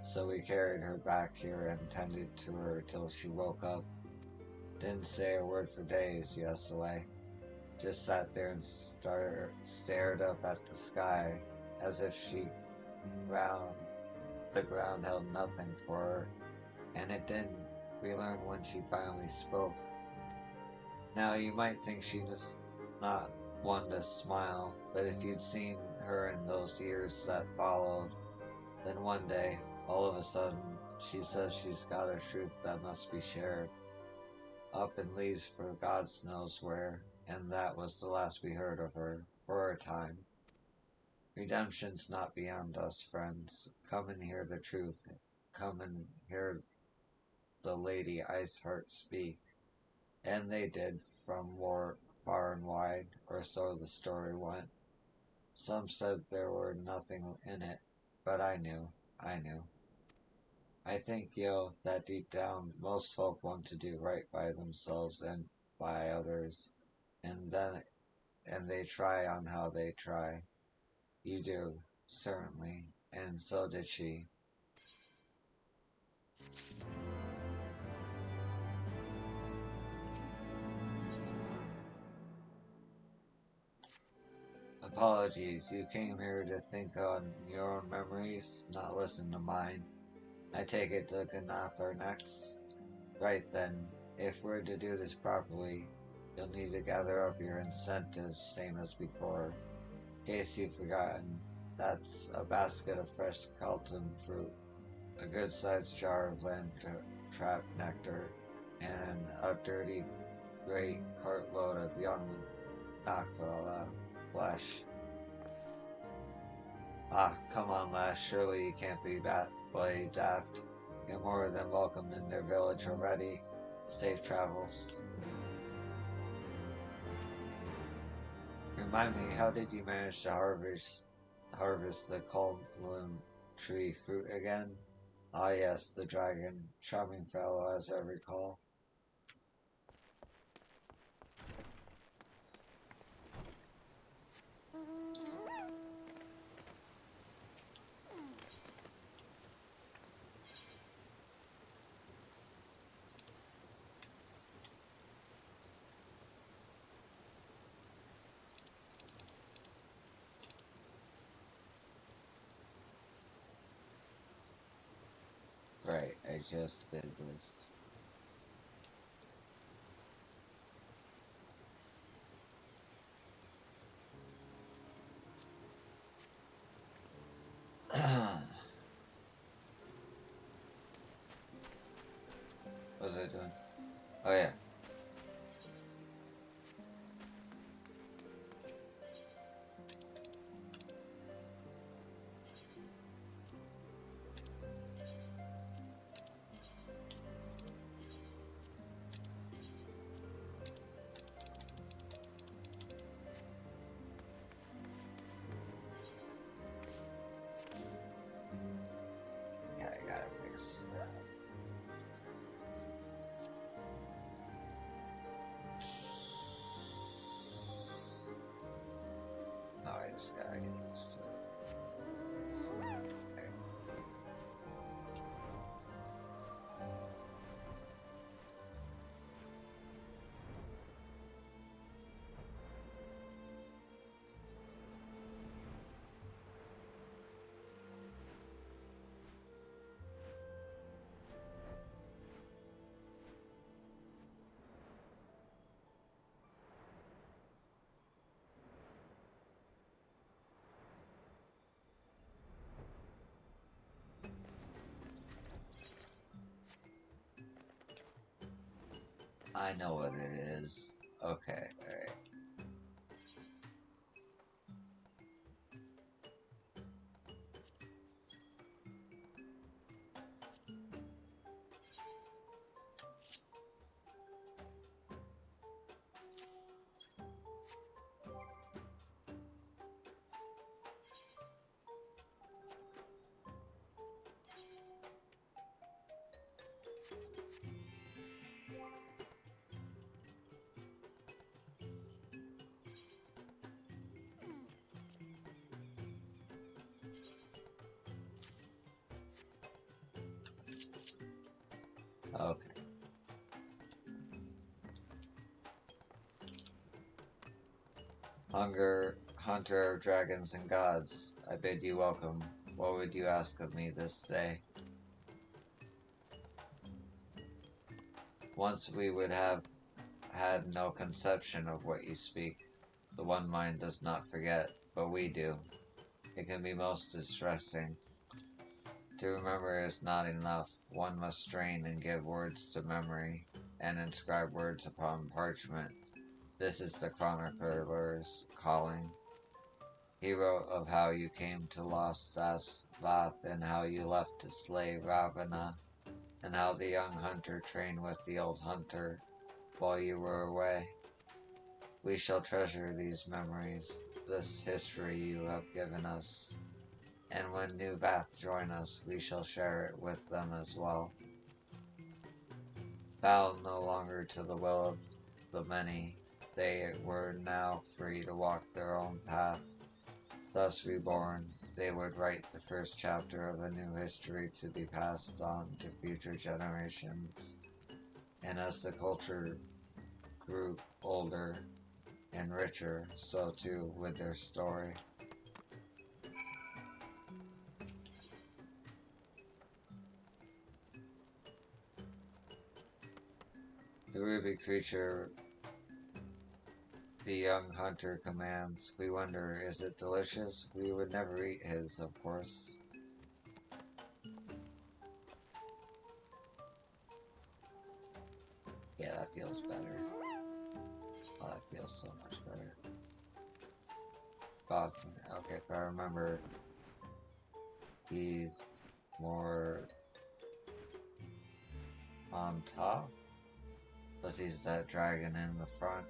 So we carried her back here and tended to her till she woke up. Didn't say a word for days, Yesaway. Just sat there and stared up at the sky as if the ground held nothing for her. And it didn't. We learned when she finally spoke. Now you might think she was not one to smile, but if you'd seen her in those years that followed, then one day, all of a sudden, she says she's got a truth that must be shared. Up and leaves for God knows where, and that was the last we heard of her, for a time. Redemption's not beyond us, friends. Come and hear the truth. Come and hear the Lady Iceheart speak. And they did, from far and wide, or so the story went. Some said there were nothing in it, but I knew. I think, that deep down, most folk want to do right by themselves and by others, and they try on how they try. You do, certainly, and so did she. Apologies, you came here to think on your own memories, not listen to mine. I take it the Ganath are next? Right then, if we're to do this properly, you'll need to gather up your incentives, same as before. In case you've forgotten, that's a basket of fresh Calton fruit, a good-sized jar of land trap nectar, and a dirty great cartload of young Nakala flesh. Ah, come on, lass, surely you can't be that bloody daft. You're more than welcome in their village already. Safe travels. Remind me, how did you manage to harvest the Kowloon tree fruit again? Ah yes, the dragon. Charming fellow, as I recall. Right, I just did this. What was I doing? Oh yeah. Yeah, I gotta fix that. just gotta get used to it. Okay. I know what it is. Okay, alright. Okay. Hunter of dragons and gods, I bid you welcome. What would you ask of me this day? Once we would have had no conception of what you speak. The one mind does not forget, but we do. It can be most distressing. To remember is not enough. One must strain and give words to memory, and inscribe words upon parchment. This is the chronicler's calling. He wrote of how you came to lost Asvath, and how you left to slay Ravana, and how the young hunter trained with the old hunter while you were away. We shall treasure these memories, this history you have given us, and when new Vath join us, we shall share it with them as well. Bound no longer to the will of the many, they were now free to walk their own path. Thus reborn, they would write the first chapter of a new history to be passed on to future generations. And as the culture grew older and richer, so too with their story. The ruby creature the young hunter commands. We wonder, is it delicious? We would never eat his, of course. Yeah, that feels better. Oh, that feels so much better. Okay, if I remember, he's more on top. Plus he's that dragon in the front.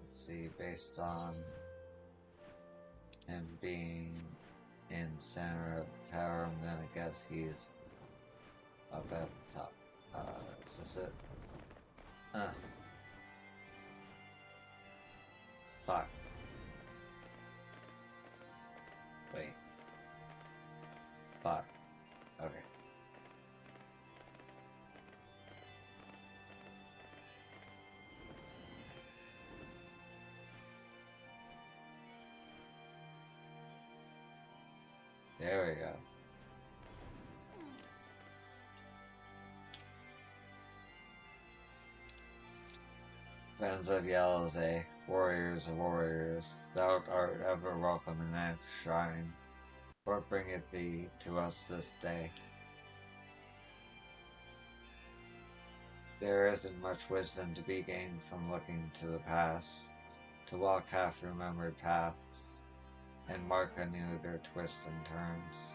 Let's see, based on him being in center of the tower, I'm gonna guess he's up at the top. Is this it? Fuck. Wait. Fuck. Okay. There we go. Friends of Yelze, warriors of warriors, thou art ever welcome in that shrine. What bringeth thee to us this day? There isn't much wisdom to be gained from looking to the past, to walk half-remembered paths, and mark anew their twists and turns.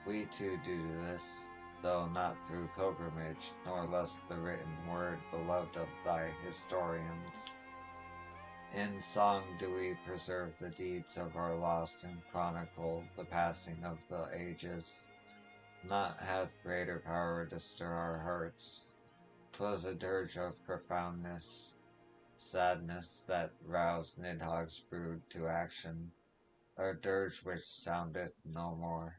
We too do this, though not through pilgrimage, nor less the written word beloved of thy historians. In song do we preserve the deeds of our lost and chronicle the passing of the ages. Naught hath greater power to stir our hearts. 'Twas a dirge of profoundness, sadness that roused Nidhogg's brood to action, a dirge which soundeth no more.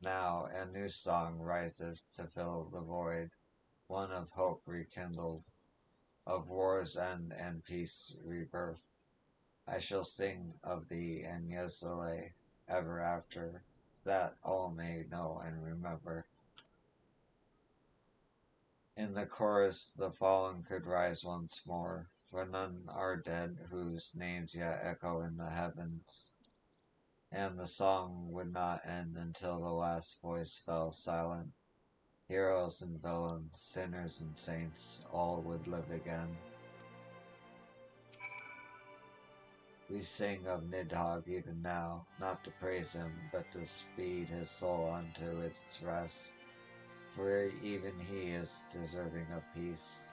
Now a new song riseth to fill the void, one of hope rekindled, of war's end and peace rebirth. I shall sing of thee and Yezaleh ever after, that all may know and remember. In the chorus the fallen could rise once more, for none are dead whose names yet echo in the heavens. And the song would not end until the last voice fell silent. Heroes and villains, sinners and saints, all would live again. We sing of Nidhogg even now, not to praise him, but to speed his soul unto its rest, for even he is deserving of peace.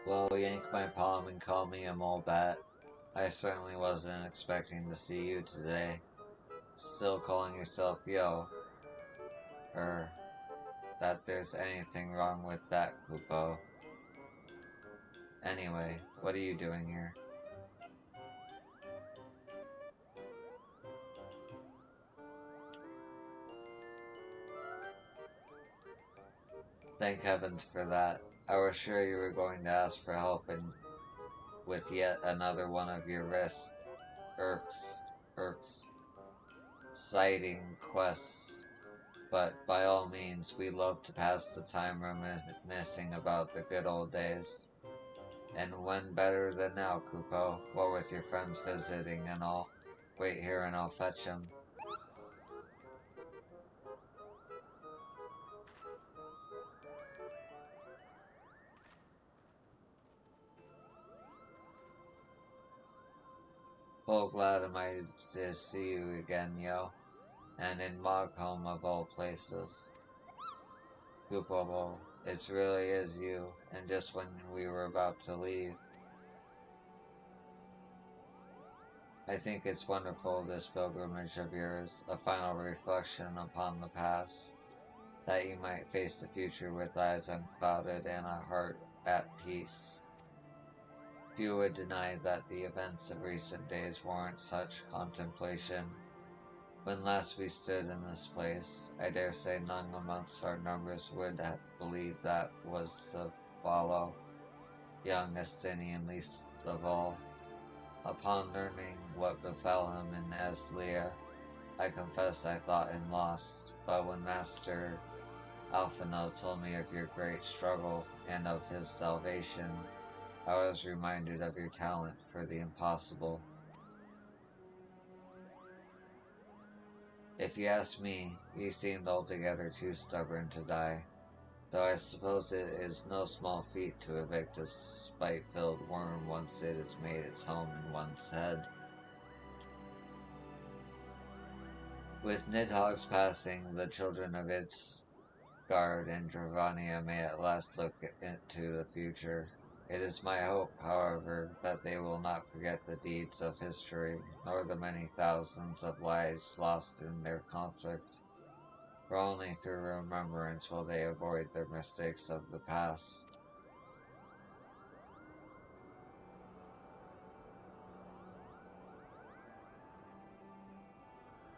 Well, yank my palm and call me a mole bat. I certainly wasn't expecting to see you today. Still calling yourself Yo. That there's anything wrong with that, Kupo. Anyway, what are you doing here? Thank heavens for that. I was sure you were going to ask for help with yet another one of your wrists. Irks, sighting quests. But by all means, we love to pass the time reminiscing about the good old days. And when better than now, Kupo? What with your friends visiting and all? Wait here and I'll fetch him. Oh, glad am I to see you again, Yo. And in Mogholm of all places. Kupo, it really is you, and just when we were about to leave. I think it's wonderful, this pilgrimage of yours, a final reflection upon the past, that you might face the future with eyes unclouded and a heart at peace. Few would deny that the events of recent days warrant such contemplation. When last we stood in this place, I dare say none amongst our numbers would have believed that was to follow, young Estinian least of all. Upon learning what befell him in Eslia, I confess I thought him lost, but when Master Alphino told me of your great struggle and of his salvation, I was reminded of your talent for the impossible. If you ask me, you seemed altogether too stubborn to die, though I suppose it is no small feat to evict a spite-filled worm once it has made its home in one's head. With Nidhogg's passing, the children of its guard and Dravania may at last look into the future. It is my hope, however, that they will not forget the deeds of history, nor the many thousands of lives lost in their conflict, for only through remembrance will they avoid the mistakes of the past.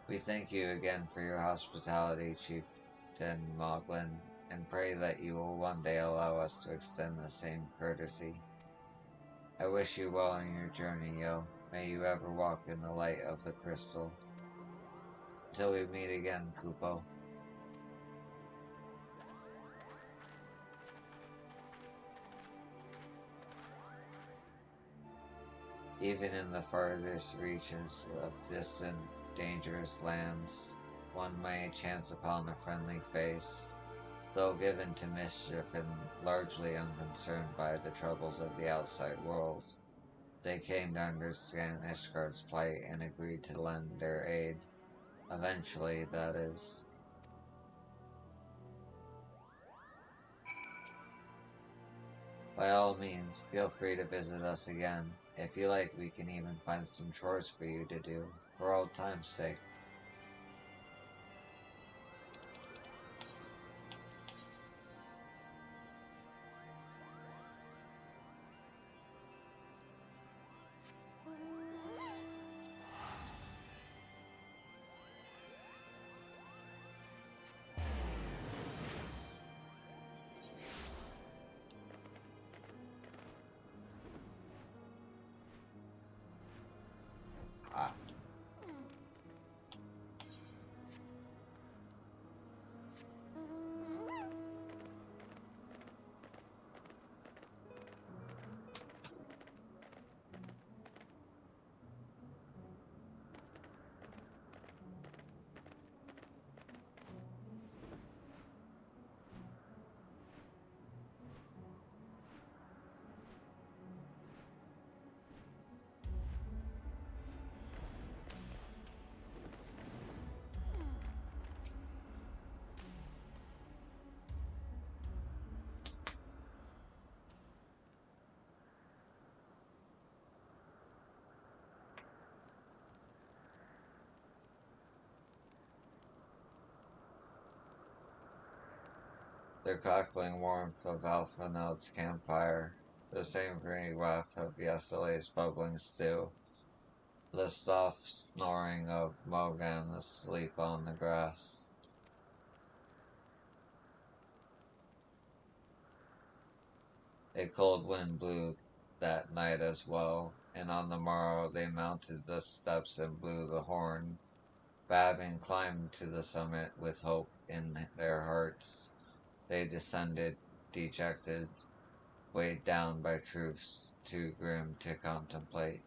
We thank you again for your hospitality, Chieftain Moglin, and pray that you will one day allow us to extend the same courtesy. I wish you well in your journey, Yo. May you ever walk in the light of the crystal. Until we meet again, Kupo. Even in the farthest reaches of distant, dangerous lands, one may chance upon a friendly face. Though given to mischief and largely unconcerned by the troubles of the outside world, they came to understand Ishgard's plight and agreed to lend their aid. Eventually, that is. By all means, feel free to visit us again. If you like, we can even find some chores for you to do, for old time's sake. Ah. The crackling warmth of Alphinaud's campfire, the savory waft of yesterday's bubbling stew, the soft snoring of Mogan asleep on the grass. A cold wind blew that night as well, and on the morrow they mounted the steps and blew the horn. Having climbed to the summit with hope in their hearts, they descended, dejected, weighed down by truths too grim to contemplate.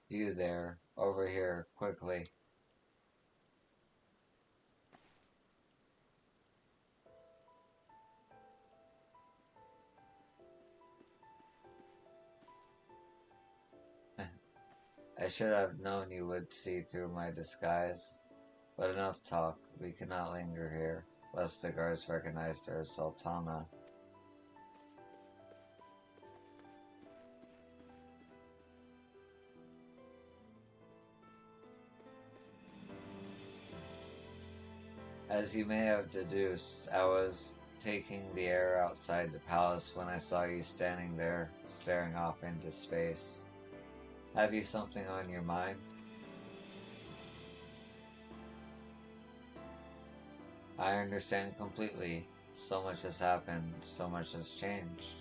You there, over here, quickly. I should have known you would see through my disguise. But enough talk, we cannot linger here, lest the guards recognize their Sultana. As you may have deduced, I was taking the air outside the palace when I saw you standing there, staring off into space. Have you something on your mind? I understand completely. So much has happened, so much has changed,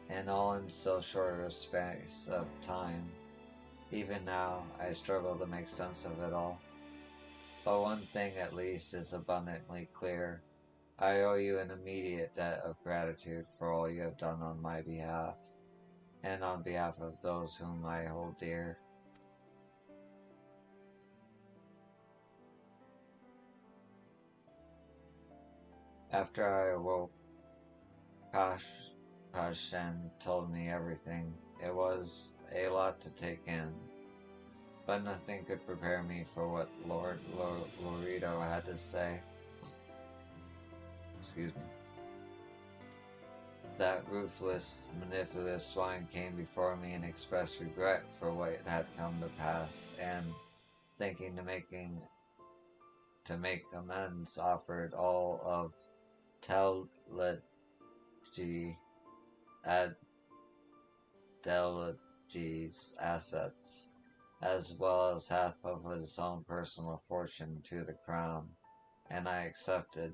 and all in so short a space of time. Even now, I struggle to make sense of it all. But one thing at least is abundantly clear. I owe you an immediate debt of gratitude for all you have done on my behalf, and on behalf of those whom I hold dear. After I awoke, Pashan told me everything. It was a lot to take in, but nothing could prepare me for what Lord Loreto had to say. Excuse me. That ruthless, manipulative swine came before me and expressed regret for what had come to pass, and thinking to make amends, offered all of Adelagi's assets, as well as half of his own personal fortune to the crown, and I accepted.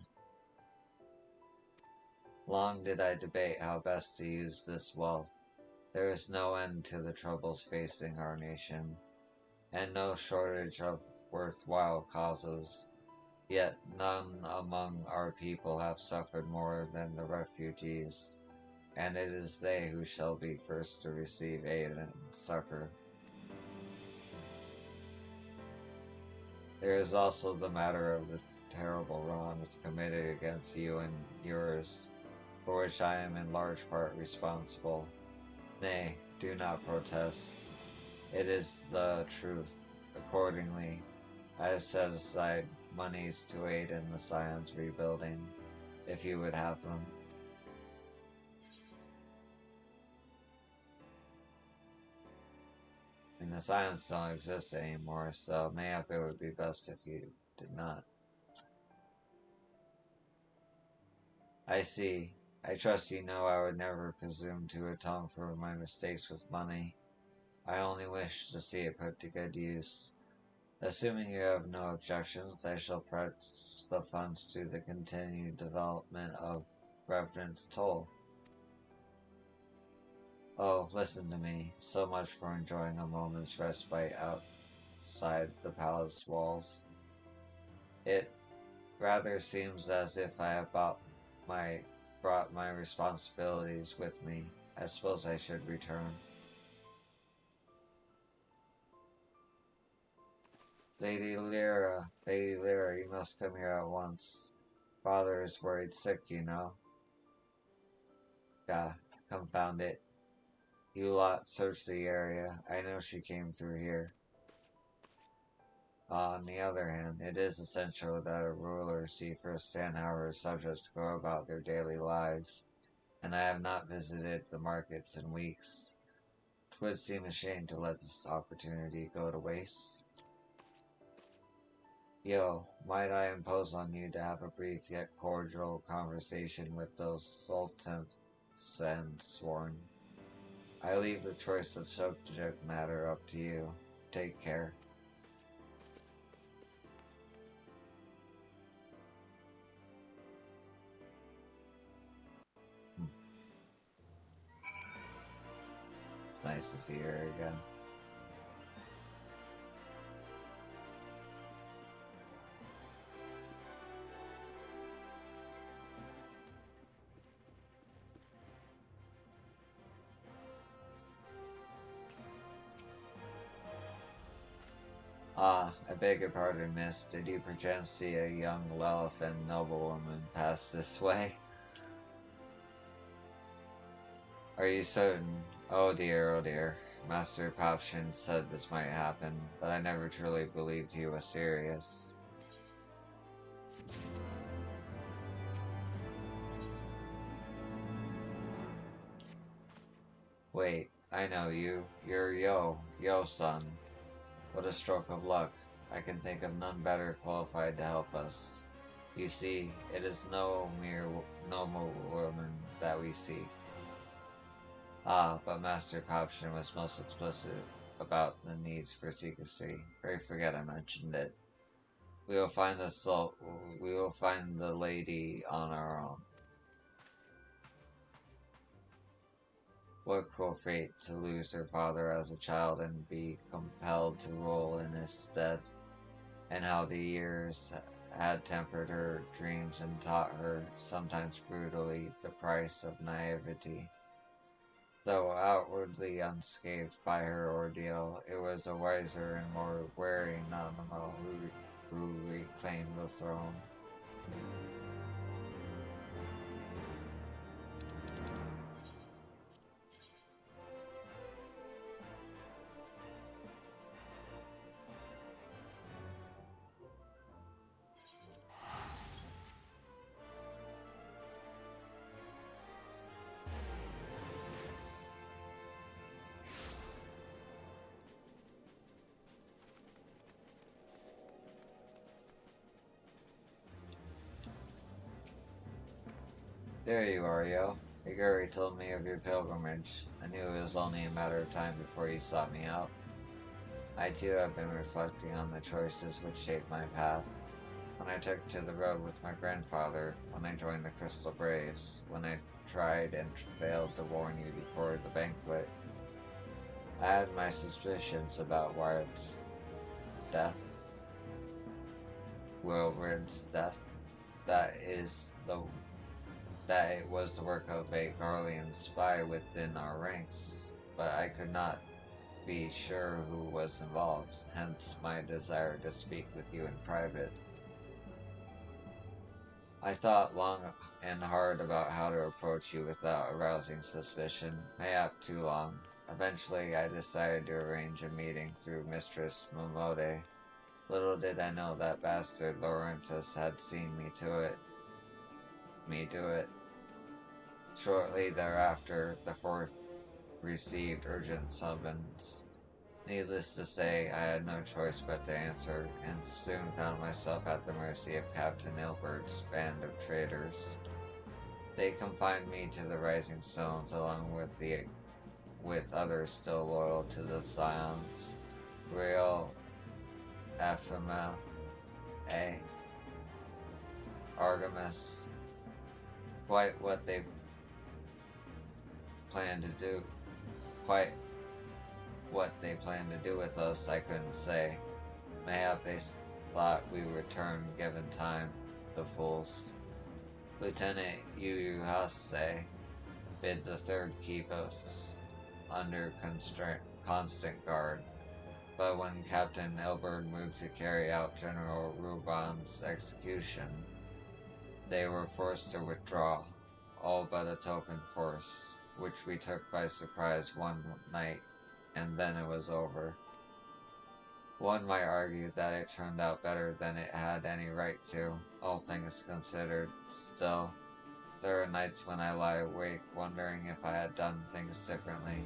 Long did I debate how best to use this wealth. There is no end to the troubles facing our nation, and no shortage of worthwhile causes. Yet none among our people have suffered more than the refugees, and it is they who shall be first to receive aid and succor. There is also the matter of the terrible wrongs committed against you and yours, for which I am in large part responsible. Nay, do not protest. It is the truth. Accordingly, I have set aside monies to aid in the Scion's rebuilding, if you would have them. And the Scions don't exist anymore, so mayhap it would be best if you did not. I see. I trust you know I would never presume to atone for my mistakes with money. I only wish to see it put to good use. Assuming you have no objections, I shall pledge the funds to the continued development of Reverend's Toll. Oh, listen to me. So much for enjoying a moment's respite outside the palace walls. It rather seems as if I have brought my responsibilities with me. I suppose I should return. Lady Lyra, you must come here at once. Father is worried sick, you know. Gah, confound it. You lot search the area. I know she came through here. On the other hand, it is essential that a ruler see firsthand how her subjects go about their daily lives, and I have not visited the markets in weeks. 'Twould seem a shame to let this opportunity go to waste. Yo, might I impose on you to have a brief yet cordial conversation with those sultans and sworn? I leave the choice of subject matter up to you. Take care. It's nice to see her again. Ah, I beg your pardon, miss. Did you perchance see a young Lelafin noblewoman pass this way? Are you certain? Oh dear, oh dear. Master Popshin said this might happen, but I never truly believed he was serious. Wait, I know you. You're Yo-san. What a stroke of luck. I can think of none better qualified to help us. You see, it is no mere noble woman that we seek. Ah, but Master Popshin was most explicit about the needs for secrecy. Pray forget I mentioned it. We will find the lady on our own. What cruel fate to lose her father as a child and be compelled to rule in his stead, and how the years had tempered her dreams and taught her, sometimes brutally, the price of naivety. Though outwardly unscathed by her ordeal, it was a wiser and more wary Nanamo who reclaimed the throne. There you are, Yo. Iguri told me of your pilgrimage. I knew it was only a matter of time before you sought me out. I too have been reflecting on the choices which shaped my path. When I took to the road with my grandfather, when I joined the Crystal Braves, when I tried and failed to warn you before the banquet, I had my suspicions about Wyatt's death. Wilred's death. That it was the work of a Garlean spy within our ranks, but I could not be sure who was involved, hence my desire to speak with you in private. I thought long and hard about how to approach you without arousing suspicion, mayhap too long. Eventually, I decided to arrange a meeting through Mistress Momode. Little did I know that bastard Laurentus had seen me do it. Shortly thereafter, the fourth received urgent summons. Needless to say, I had no choice but to answer, and soon found myself at the mercy of Captain Ilbert's band of traitors. They confined me to the Rising Stones along with others still loyal to the Scions. Real ffxiv, Artemis, quite what they planned to do. Quite what they planned to do with us, I couldn't say. Mayhap they thought we would turn given time, the fools. Lieutenant Yuyuhase bid the third keep us under constant guard, but when Captain Elbert moved to carry out General Ruban's execution, they were forced to withdraw, all but a token force, which we took by surprise one night, and then it was over. One might argue that it turned out better than it had any right to, all things considered. Still, there are nights when I lie awake wondering if I had done things differently,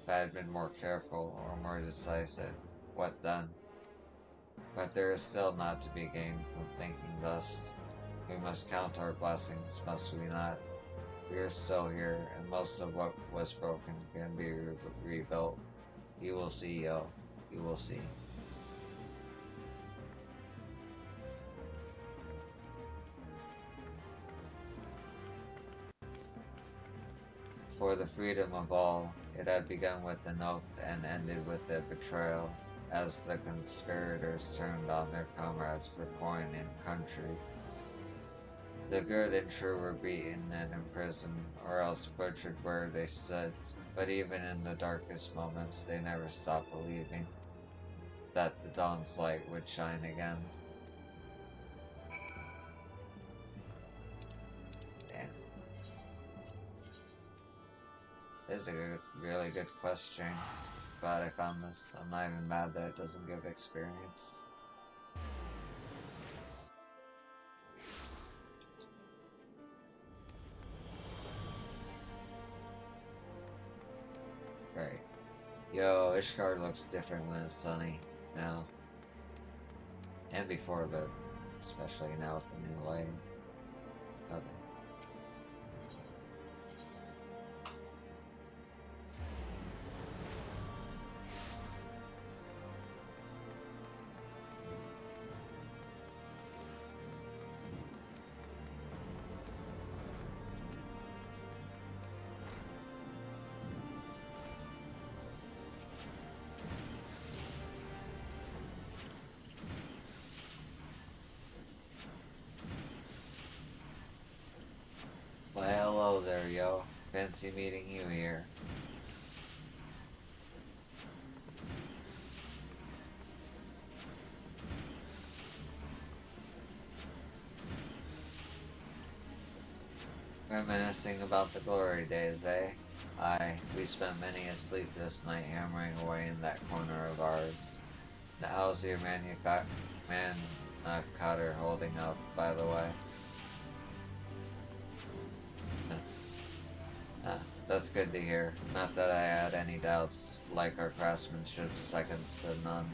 if I had been more careful or more decisive. What then? But there is still not to be gained from thinking thus. We must count our blessings, must we not? We are still here, and most of what was broken can be rebuilt. You will see, Yo. You will see. For the freedom of all, it had begun with an oath and ended with a betrayal, as the conspirators turned on their comrades for coin and country. The good and true were beaten and imprisoned, or else butchered where they stood, but even in the darkest moments they never stopped believing that the dawn's light would shine again. Damn. This is a really good question. Glad I found this. I'm not even mad that it doesn't give experience. Great. Yo, Ishgard looks different when it's sunny now. And before, but especially now with the new lighting. Okay. Hello there, yo. Fancy meeting you here. Reminiscing about the glory days, eh? Aye, we spent many a sleepless night hammering away in that corner of ours. Now how's your cutter holding up, by the way? Ah, that's good to hear. Not that I had any doubts, like our craftsmanship seconds to none.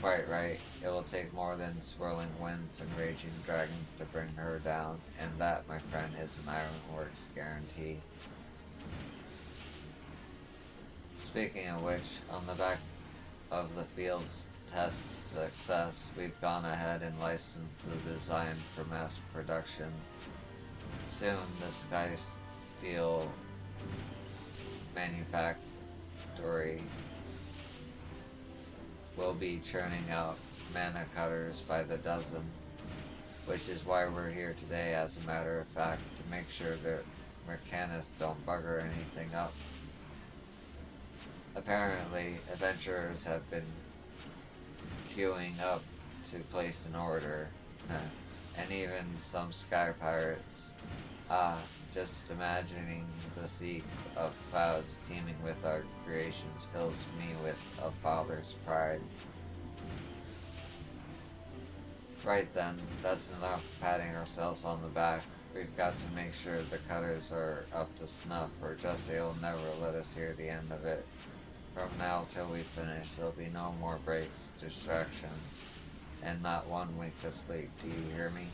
Quite right. It will take more than swirling winds and raging dragons to bring her down, and that, my friend, is an ironworks guarantee. Speaking of which, on the back of the field's test success, we've gone ahead and licensed the design for mass production. Soon, the Sky Steel manufactory will be churning out mana cutters by the dozen, which is why we're here today, as a matter of fact, to make sure that mechanists don't bugger anything up. Apparently, adventurers have been queuing up to place an order, and even some sky pirates. Just imagining the sea of clouds teeming with our creations fills me with a father's pride. Right then, that's enough patting ourselves on the back. We've got to make sure the cutters are up to snuff, or Jesse will never let us hear the end of it. From now till we finish, there'll be no more breaks, distractions, and not one wink of sleep. Do you hear me?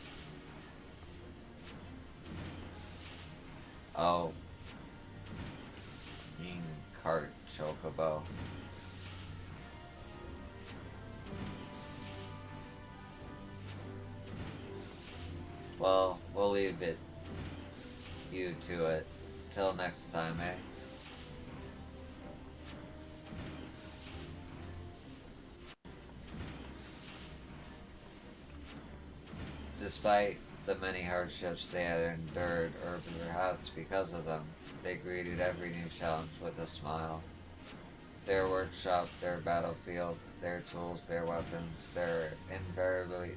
Oh, mean cart chocobo. Well, we'll leave you to it. Till next time, eh? Despite the many hardships they had endured, or perhaps because of them, they greeted every new challenge with a smile. Their workshop, their battlefield, their tools, their weapons, they invariably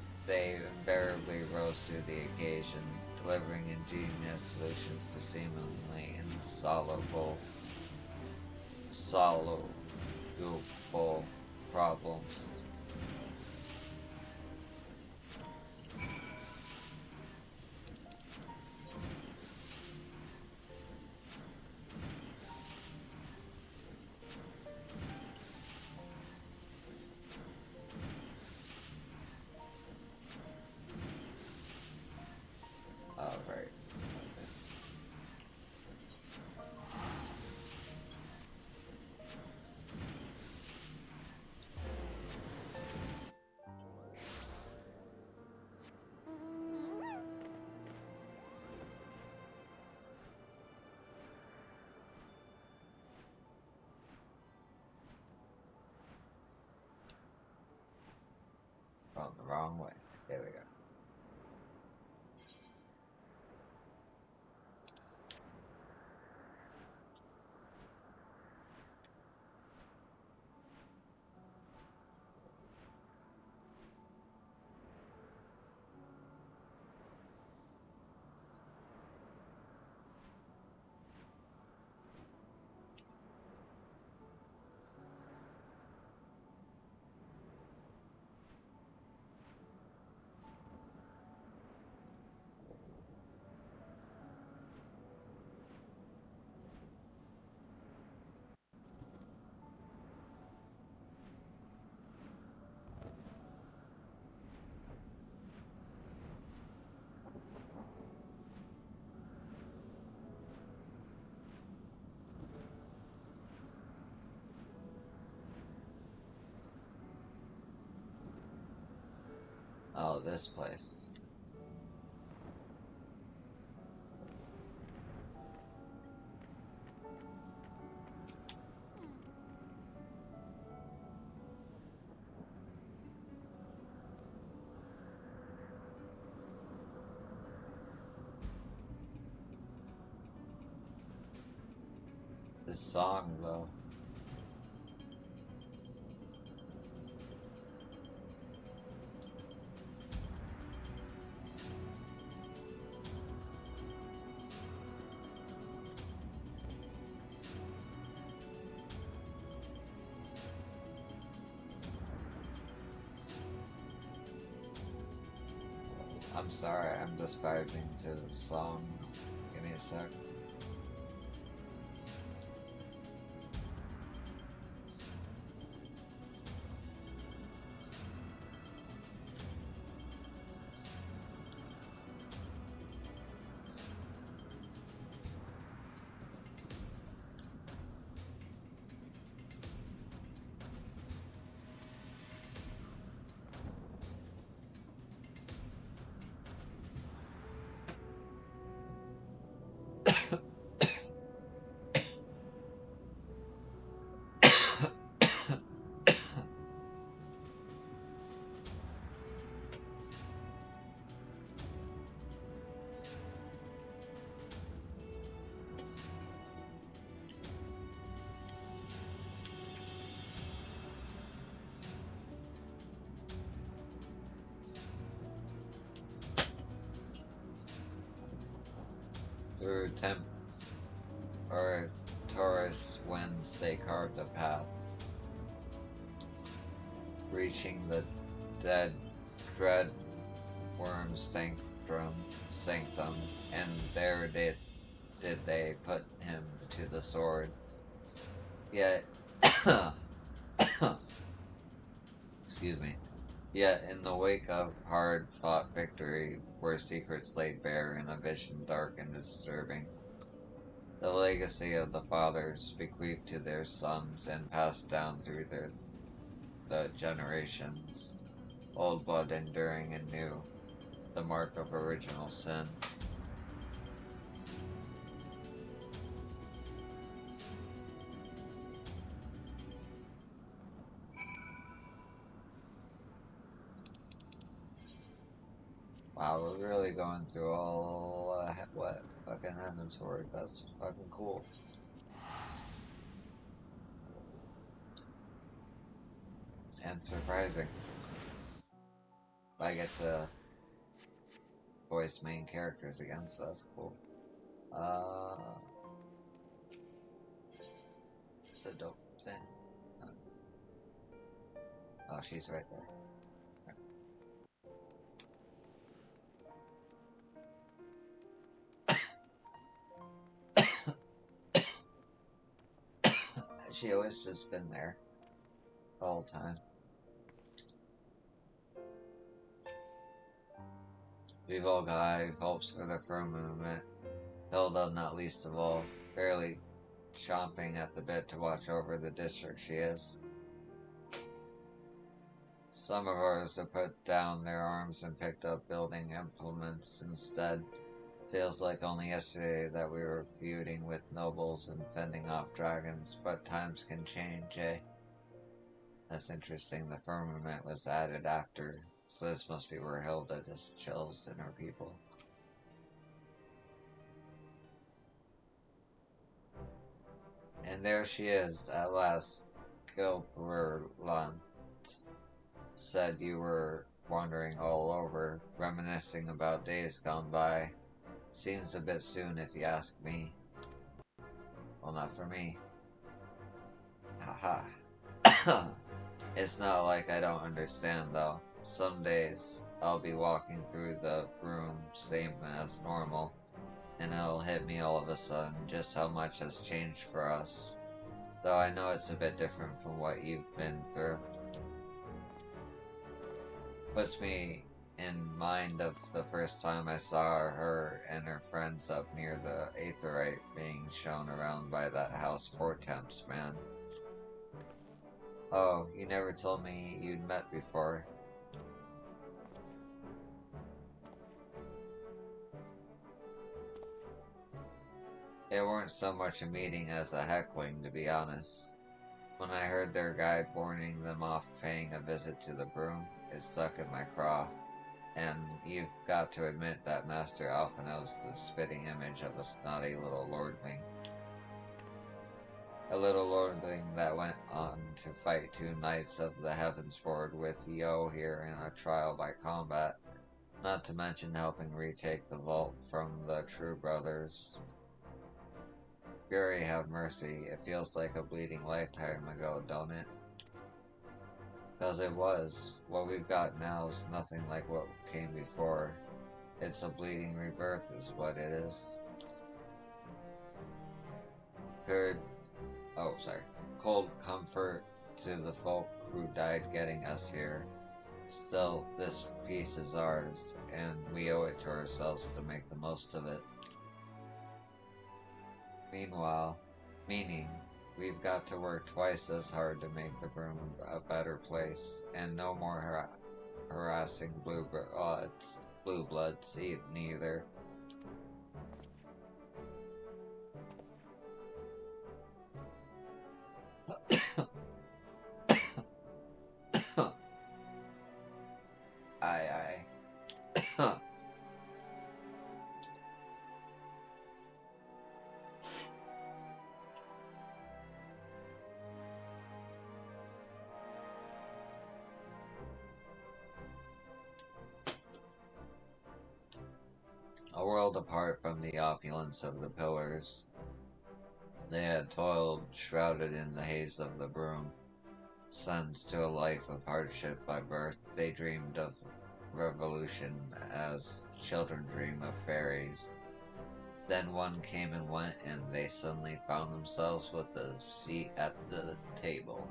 rose to the occasion, delivering ingenious solutions to seemingly solvable problems. Alright. Going the wrong way. There we go. Oh, this place. This song, though. I'm sorry, I'm just vibing to the song. Give me a sec. Through Taurus winds they carved a path, reaching the dead dread worm's sanctum, and there did they put him to the sword. Yet, excuse me. Yet, in the wake of hard-fought victory, were secrets laid bare in a vision dark and disturbing. The legacy of the fathers bequeathed to their sons and passed down through the generations, old blood enduring and new, the mark of original sin. Wow, we're really going through all, what? Fucking heavensward. That's fucking cool. And surprising. I get to voice main characters again, so that's cool. It's a dope thing. Oh, she's right there. She always just been there the whole time. We've all got high hopes for the firmament. Hilda, not least of all, barely chomping at the bit to watch over the district she is. Some of ours have put down their arms and picked up building implements instead. Feels like only yesterday that we were feuding with nobles and fending off dragons, but times can change, eh? That's interesting, the firmament was added after, so this must be where Hilda just chills and her people. And there she is, at last. Gilberlant said you were wandering all over, reminiscing about days gone by. Seems a bit soon if you ask me. Well, not for me. Haha. It's not like I don't understand, though. Some days, I'll be walking through the room same as normal, and it'll hit me all of a sudden just how much has changed for us. Though I know it's a bit different from what you've been through. Puts me in mind of the first time I saw her and her friends up near the Aetherite being shown around by that house four temps, man. Oh, you never told me you'd met before. It weren't so much a meeting as a heckling, to be honest. When I heard their guide warning them off paying a visit to the broom, it stuck in my craw. And you've got to admit that Master Alphinaud's the spitting image of a snotty little lordling. A little lordling that went on to fight 2 knights of the heavensward with Yo here in a trial by combat, not to mention helping retake the vault from the True Brothers. Fury have mercy, it feels like a bleeding lifetime ago, don't it? 'Cause it was. What we've got now is nothing like what came before. It's a bleeding rebirth is what it is. Good, cold comfort to the folk who died getting us here. Still, this peace is ours, and we owe it to ourselves to make the most of it. Meaning, we've got to work twice as hard to make the room a better place, and no more harassing blue bloods neither. Aye, aye. A world apart from the opulence of the pillars, they had toiled, shrouded in the haze of the broom. Sons to a life of hardship by birth, they dreamed of revolution as children dream of fairies. Then one came and went, and they suddenly found themselves with a seat at the table.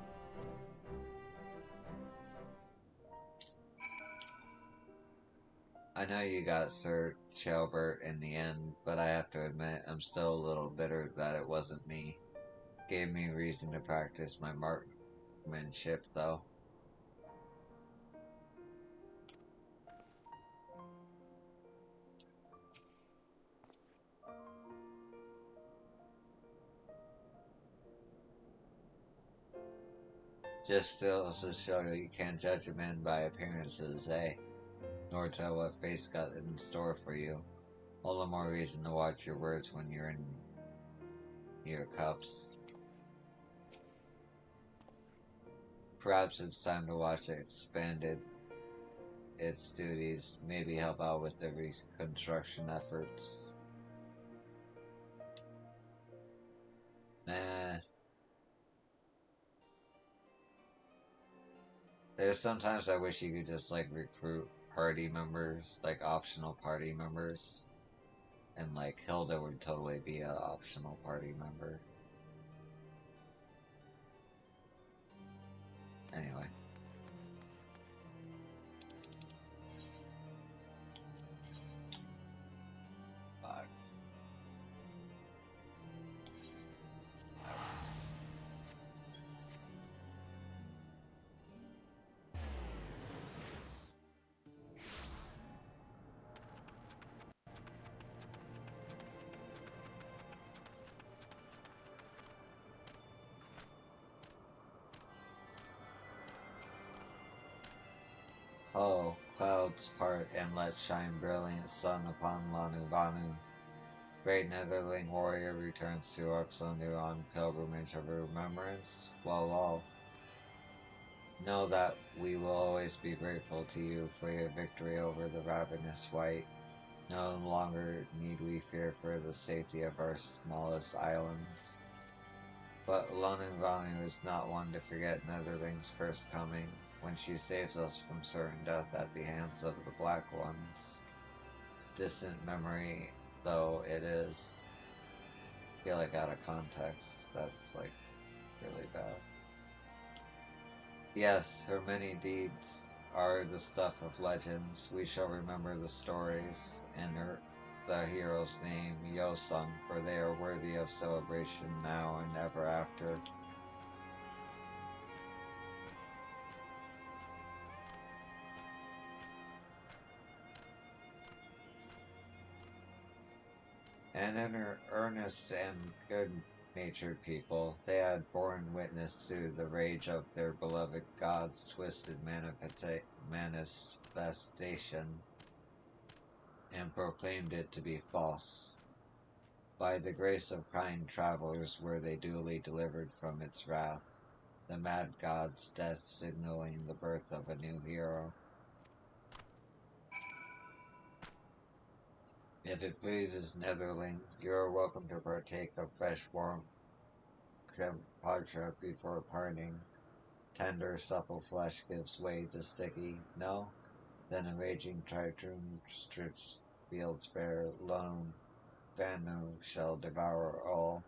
I know you got Sir Chalbert in the end, but I have to admit I'm still a little bitter that it wasn't me. Gave me reason to practice my marksmanship, though. Just still to show you can't judge a man by appearances, eh? Nor tell what fate's got in store for you. All the more reason to watch your words when you're in your cups. Perhaps it's time to watch it expanded its duties, maybe help out with the reconstruction efforts. Nah. There's sometimes I wish you could just like recruit party members, like optional party members. And like Hilda would totally be an optional party member. Anyway. Fuck. Oh, clouds part and let shine brilliant sun upon Lanu Banu. Great Netherling warrior returns to Oxlundu on pilgrimage of remembrance. Well, know that we will always be grateful to you for your victory over the ravenous white. No longer need we fear for the safety of our smallest islands. But Lununvanu is not one to forget Netherling's first coming, when she saves us from certain death at the hands of the Black Ones. Distant memory though it is. I feel like out of context, that's like really bad. Yes, her many deeds are the stuff of legends. We shall remember the stories and the hero's name, Yosung, for they are worthy of celebration now and ever after. And in her earnest and good-natured people, they had borne witness to the rage of their beloved god's twisted manifestation and proclaimed it to be false. By the grace of kind travelers were they duly delivered from its wrath, the mad god's death signaling the birth of a new hero. If it pleases Netherling, you are welcome to partake of fresh warm creme padre before parting. Tender, supple flesh gives way to sticky. No? Then a raging tritone strips fields bare, lone Vanu shall devour all.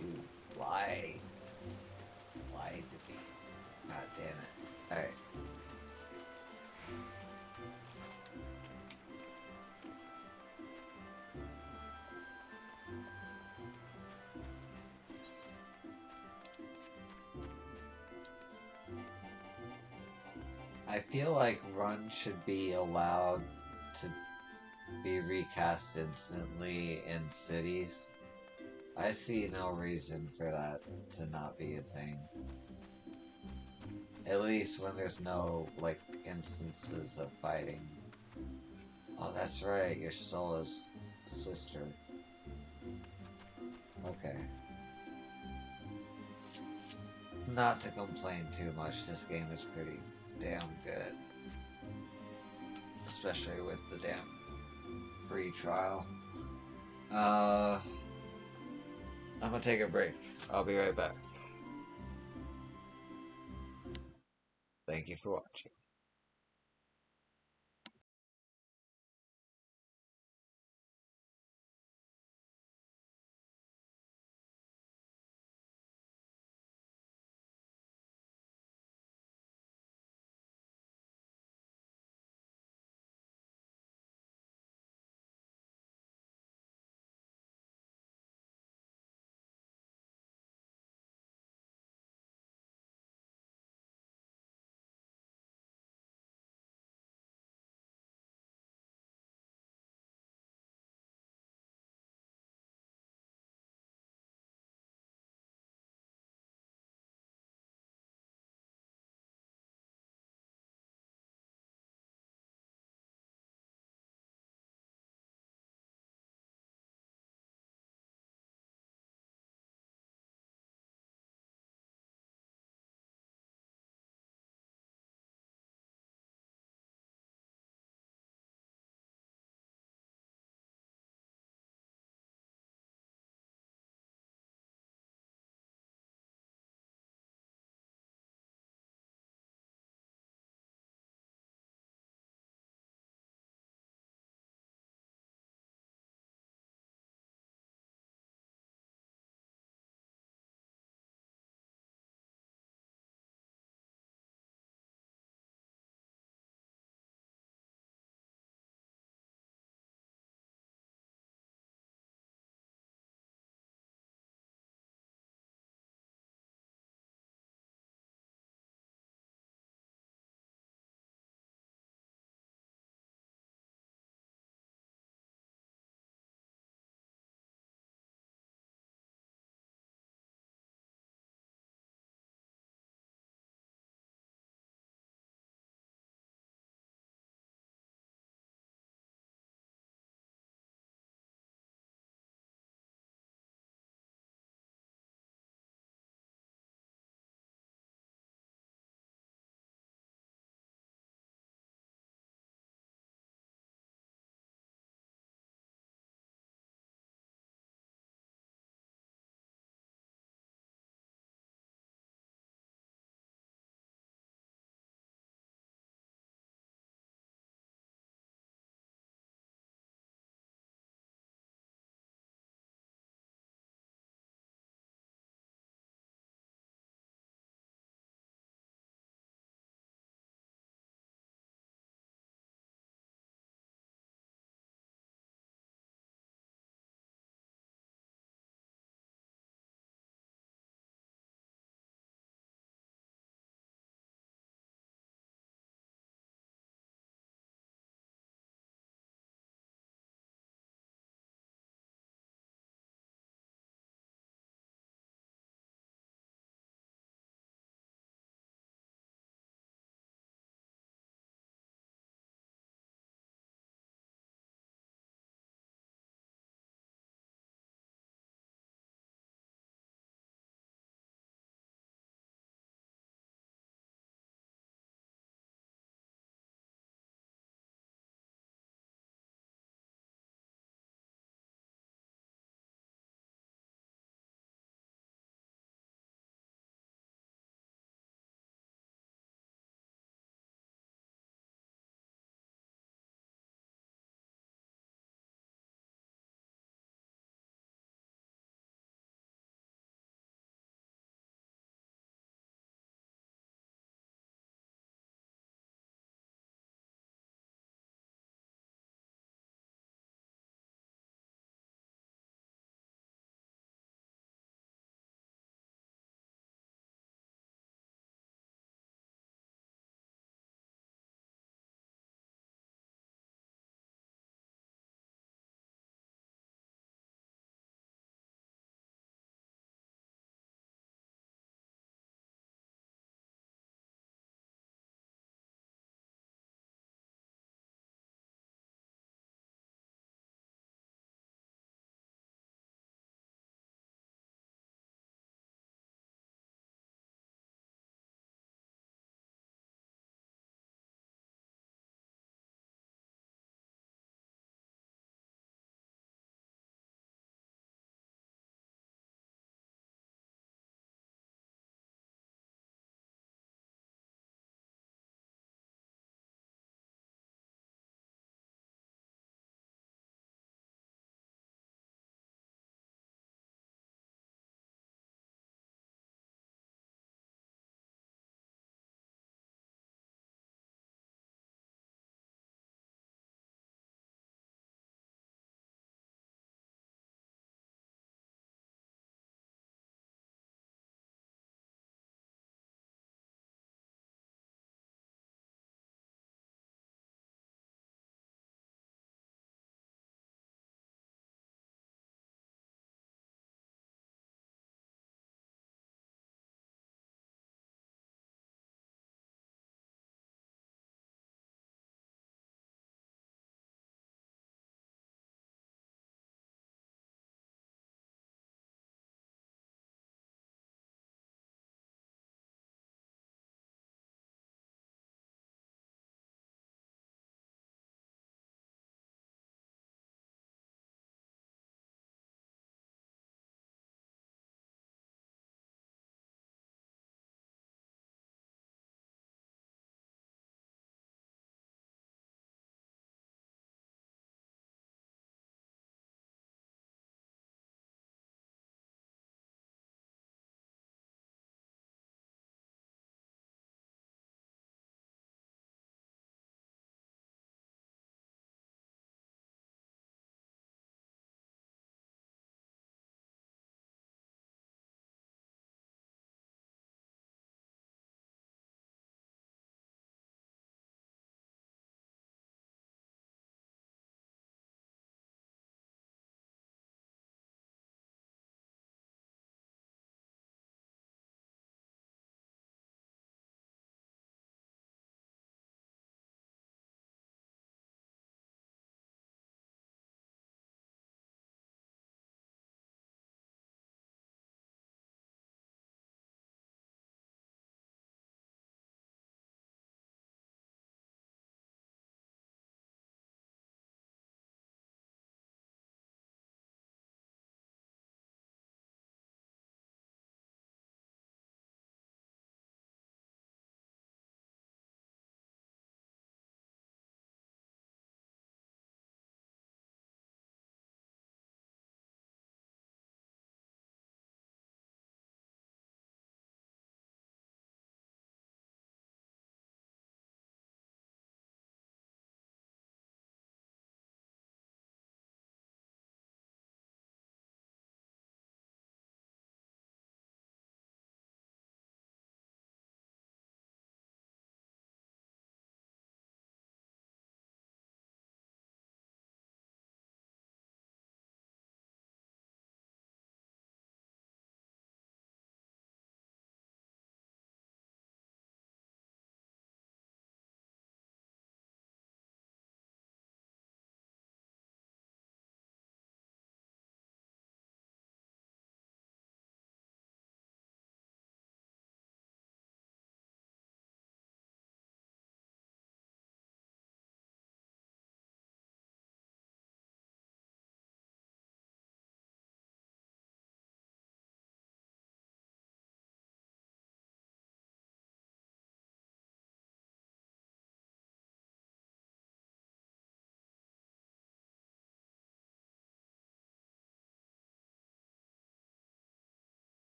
You lie. Lie to me. God damn it. Alright. I feel like Run should be allowed to be recast instantly in cities. I see no reason for that to not be a thing. At least when there's no, like, instances of fighting. Oh, that's right, you're Stola's sister. Okay. Not to complain too much, this game is pretty damn good. Especially with the damn free trial. I'm gonna take a break. I'll be right back. Thank you for watching.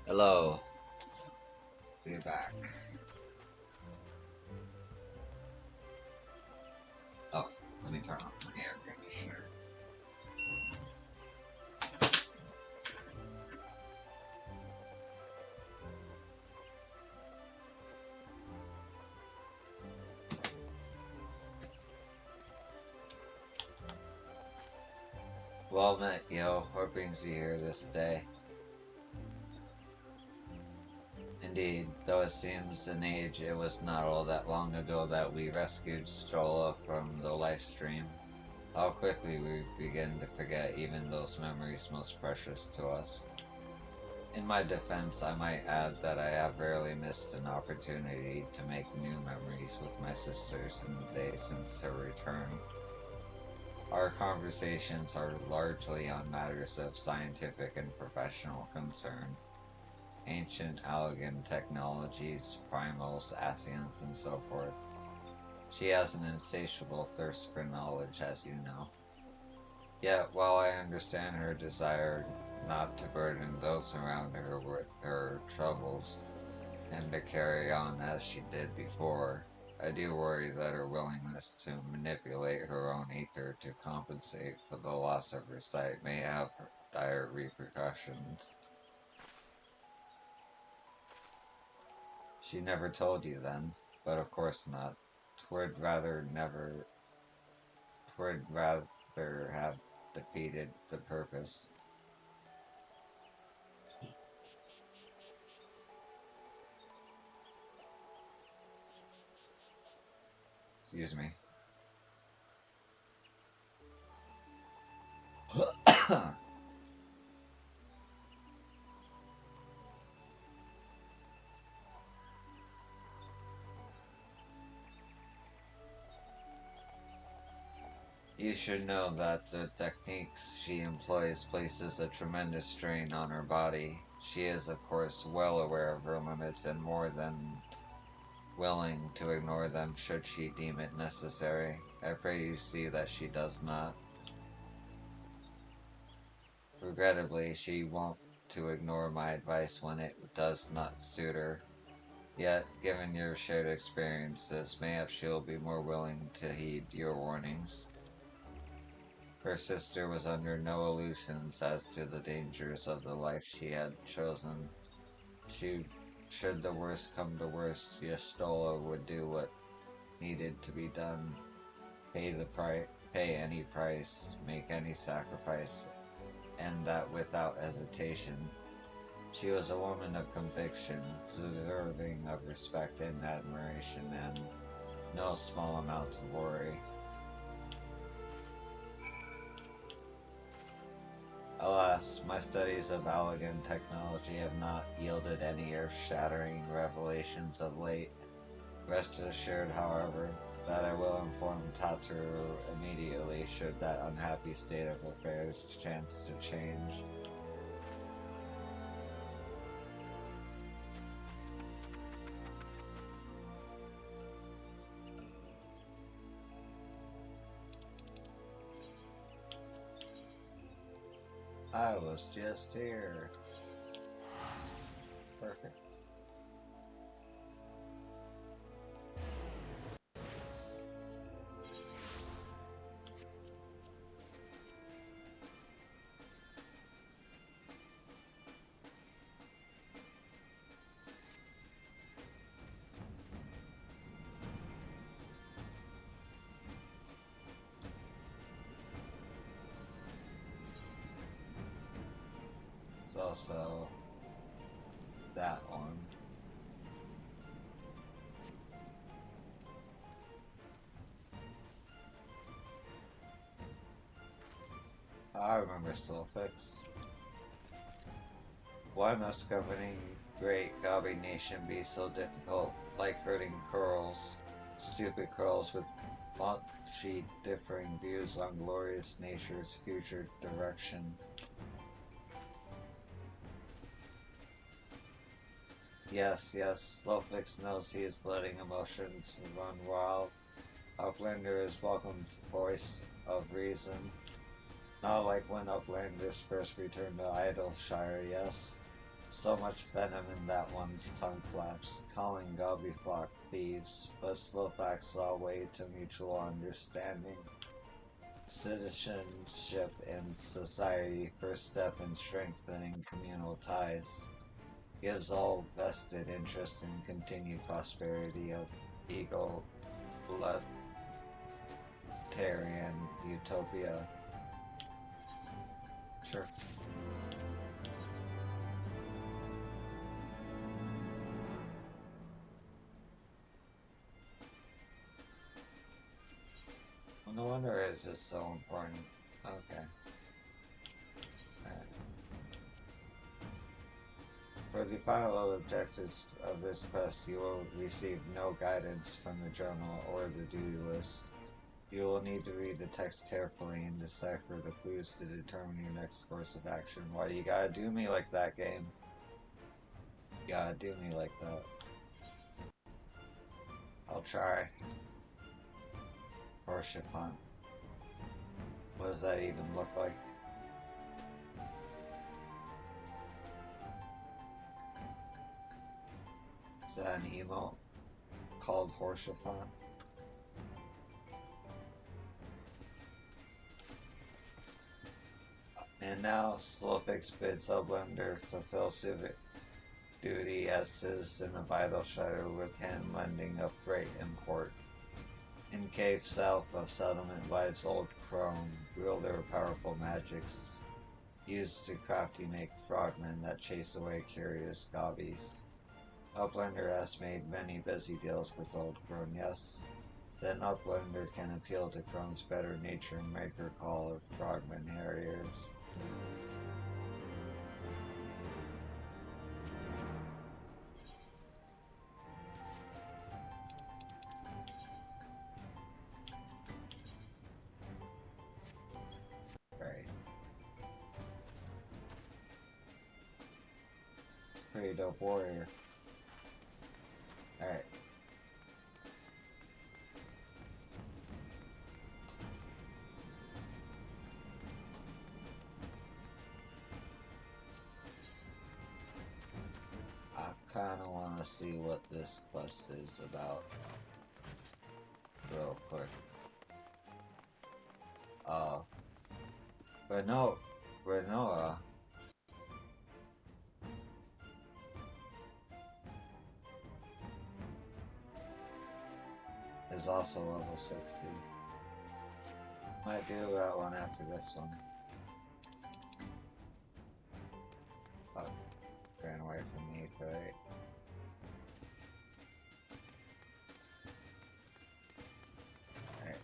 Hello, be back. Oh, let me turn off my air conditioner. Well met, yo. What brings you here this day? Indeed, though it seems an age, it was not all that long ago that we rescued Strolla from the life stream. How quickly we begin to forget even those memories most precious to us. In my defense, I might add that I have rarely missed an opportunity to make new memories with my sisters in the days since her return. Our conversations are largely on matters of scientific and professional concern. Ancient Allegan technologies, primals, Asians, and so forth. She has an insatiable thirst for knowledge, as you know. Yet, while I understand her desire not to burden those around her with her troubles, and to carry on as she did before, I do worry that her willingness to manipulate her own ether to compensate for the loss of her sight may have dire repercussions. She never told you then, but of course not. Twould rather never, twould rather have defeated the purpose. Excuse me. You should know that the techniques she employs places a tremendous strain on her body. She is, of course, well aware of her limits and more than willing to ignore them should she deem it necessary. I pray you see that she does not. Regrettably, she won't to ignore my advice when it does not suit her. Yet, given your shared experiences, mayhap she'll be more willing to heed your warnings. Her sister was under no illusions as to the dangers of the life she had chosen. She, should the worst come to worst, Fiastola would do what needed to be done, pay any price, make any sacrifice, and that without hesitation. She was a woman of conviction, deserving of respect and admiration, and no small amount of worry. Alas, my studies of Allegan technology have not yielded any earth-shattering revelations of late. Rest assured, however, that I will inform Tataru immediately should that unhappy state of affairs chance to change. I was just here. Perfect. It's also that one. I remember Stillfix. Why must governing great gobby nation be so difficult, like herding curls, stupid curls with paunchy differing views on glorious nature's future direction? Yes, yes, Slowfix knows he is letting emotions run wild. Uplander is welcomed voice of reason. Not like when Uplanders first returned to Idleshire, yes. So much venom in that one's tongue flaps, calling Gobbyflock thieves, but Slowfax saw way to mutual understanding. Citizenship in society, first step in strengthening communal ties, gives all vested interest in continued prosperity of egalitarian utopia. Sure. Well, no wonder is this so important. Okay. Alright. For the final objectives of this quest, you will receive no guidance from the journal or the duty list. You will need to read the text carefully and decipher the clues to determine your next course of action. Why you gotta do me like that, game? You gotta do me like that. I'll try. Or chiffon. What does that even look like? Is that an emote called Horschiffon? And now, Slowfix bids Uplander fulfill civic duty as citizen of Idleshire with hand lending of great import. In cave south of settlement lies old crone, wielder of powerful magics, used to crafty make frogmen that chase away curious gobbies. Uplander has made many busy deals with old crone, yes. Then Uplander can appeal to Crone's better nature and make her call of frogmen harriers. Right. Pretty dope warrior. Alright. I kinda wanna see what this quest is about. Real quick. Renoa is also level 60. Might do that one after this one. Oh, ran away from me, right? Alright.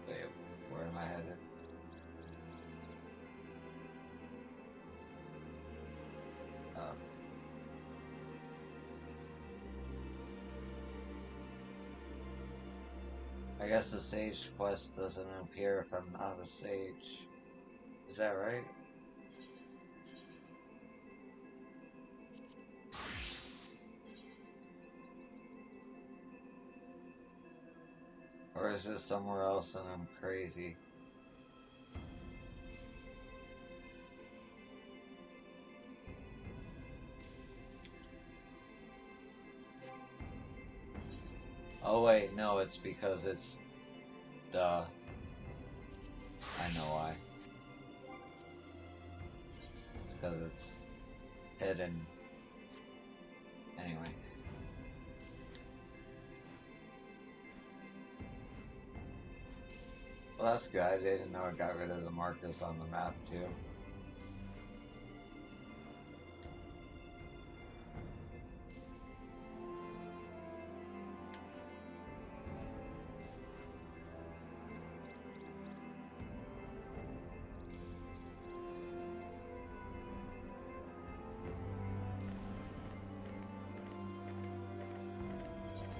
Wait, where am I headed? Oh. I guess the sage quest doesn't appear if I'm not a sage. Is that right? Or is this somewhere else and I'm crazy? Oh wait, no, it's because it's... Duh. I know why. It's because it's hidden. Anyway. Well, that's good. I didn't know it got rid of the markers on the map, too.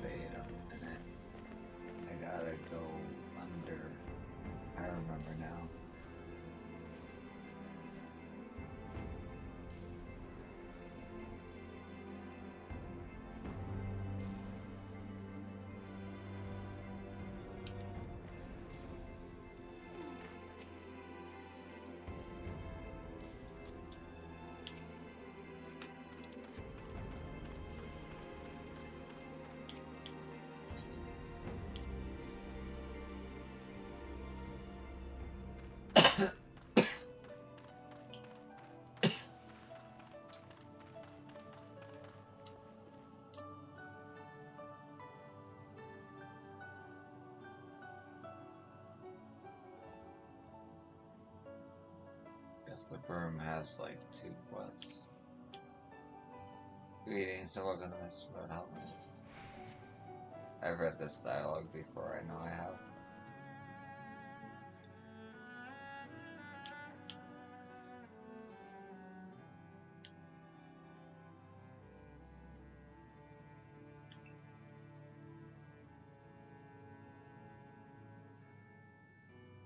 Wait a minute. I gotta go under. I remember now. Guess the broom has like 2 quests. Greetings and welcome to Mr. Mode. Help me. I've read this dialogue before, I know I have.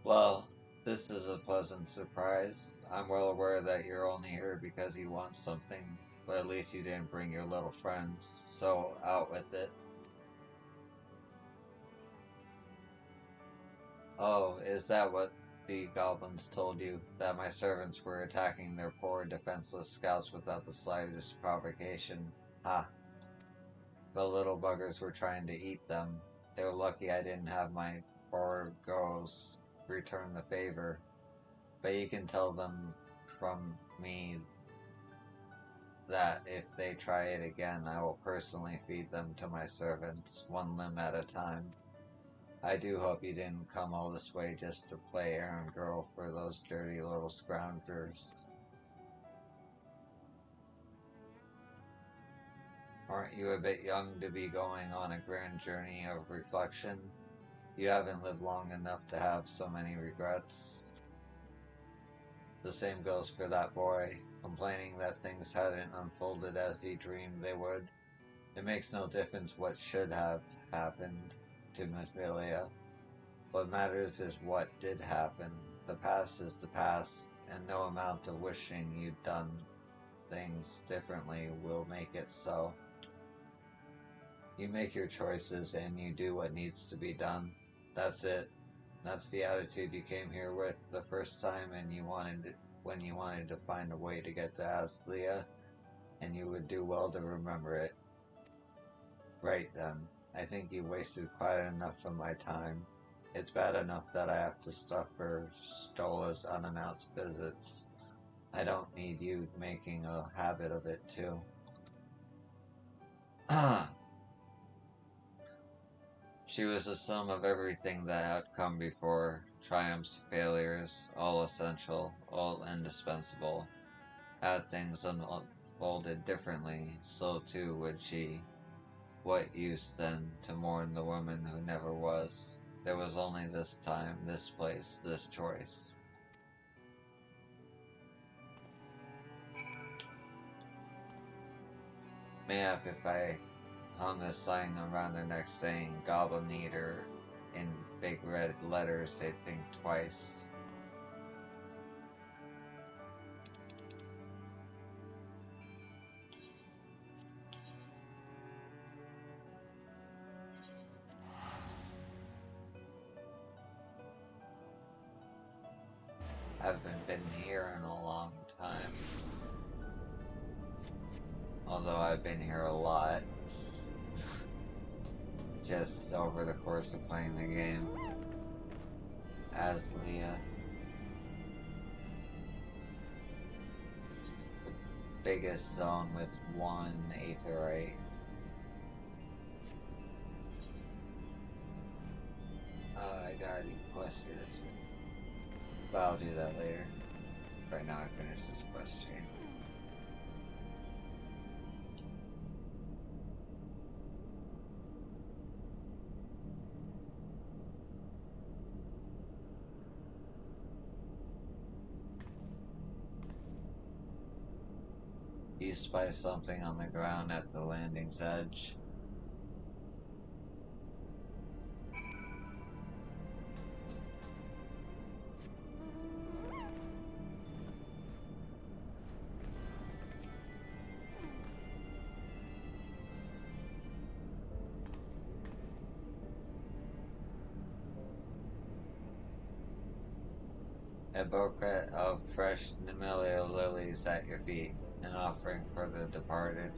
Well, this is a pleasant surprise. I'm well aware that you're only here because you want something, but at least you didn't bring your little friends, so out with it. Oh, is that what the goblins told you? That my servants were attacking their poor, defenseless scouts without the slightest provocation? Ha! The little buggers were trying to eat them. They were lucky I didn't have my poor girls return the favor. But you can tell them from me that if they try it again, I will personally feed them to my servants, 1 limb at a time. I do hope you didn't come all this way just to play errand girl for those dirty little scroungers. Aren't you a bit young to be going on a grand journey of reflection? You haven't lived long enough to have so many regrets. The same goes for that boy, complaining that things hadn't unfolded as he dreamed they would. It makes no difference what should have happened to Mephilia. What matters is what did happen. The past is the past, and no amount of wishing you'd done things differently will make it so. You make your choices and you do what needs to be done. That's it. That's the attitude you came here with the first time and when you wanted to find a way to get to Aslia, and you would do well to remember it. Right then, I think you wasted quite enough of my time. It's bad enough that I have to stuff for Stola's unannounced visits. I don't need you making a habit of it too. She was the sum of everything that had come before, triumphs, failures, all essential, all indispensable. Had things unfolded differently, so too would she. What use, then, to mourn the woman who never was? There was only this time, this place, this choice. Mayhap if I hung a sign around their neck saying Goblin Eater in big red letters, they'd think twice. haven't been here in a long time. Although I've been here a lot. Just over the course of playing the game. As Leah. The biggest zone with 1 aetheryte. I already quested it too. But I'll do that later. Right now I finished this quest chain. You spy something on the ground at the landing's edge. A bouquet of fresh Nemelia lilies at your feet, an offering for the departed.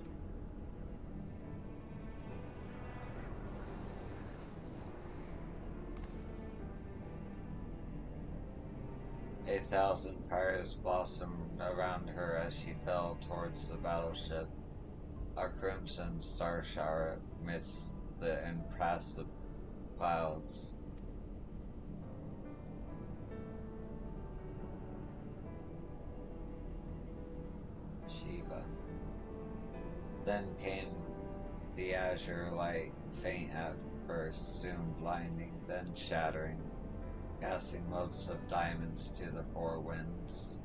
A thousand fires blossomed around her as she fell towards the battleship, a crimson star shower amidst the impassive clouds. Shiva. Then came the azure light, faint at first, soon blinding, then shattering, casting motes of diamonds to the 4 winds.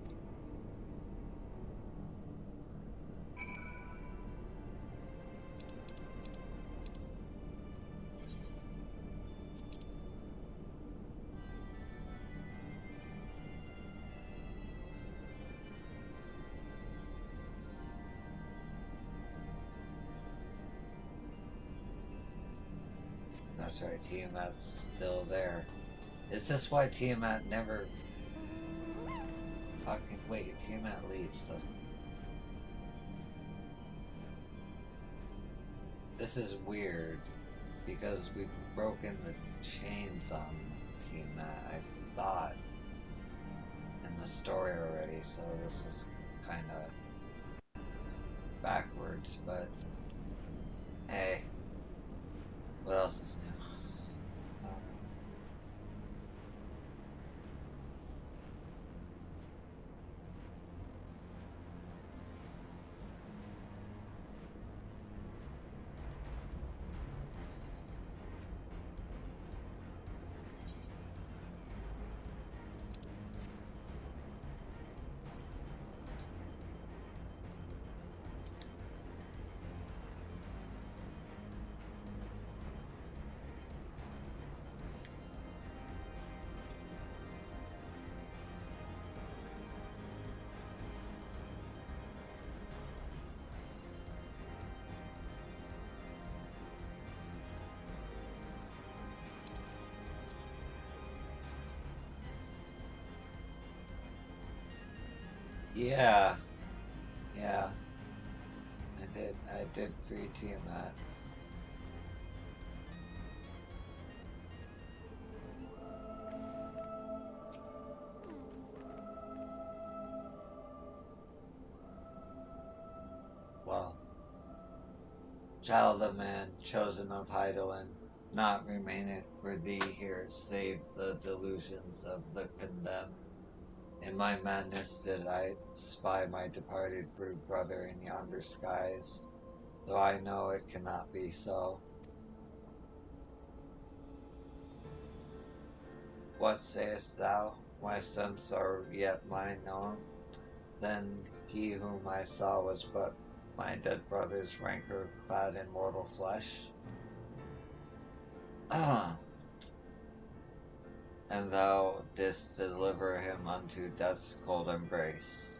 That's right, Tiamat's still there. Is this why Tiamat never... Fucking wait, Tiamat leaves, doesn't he? This is weird, because we've broken the chains on Tiamat, I thought, in the story already, so this is kinda backwards, but hey, what else is new? Yeah, yeah, I did free Tiamat. Well, child of man, chosen of Heidelin, not remaineth for thee here, save the delusions of the condemned. In my madness did I spy my departed brood brother in yonder skies, though I know it cannot be so. What sayest thou? My sons are yet mine own? Then he whom I saw was but my dead brother's rancor-clad in mortal flesh? And thou didst deliver him unto death's cold embrace.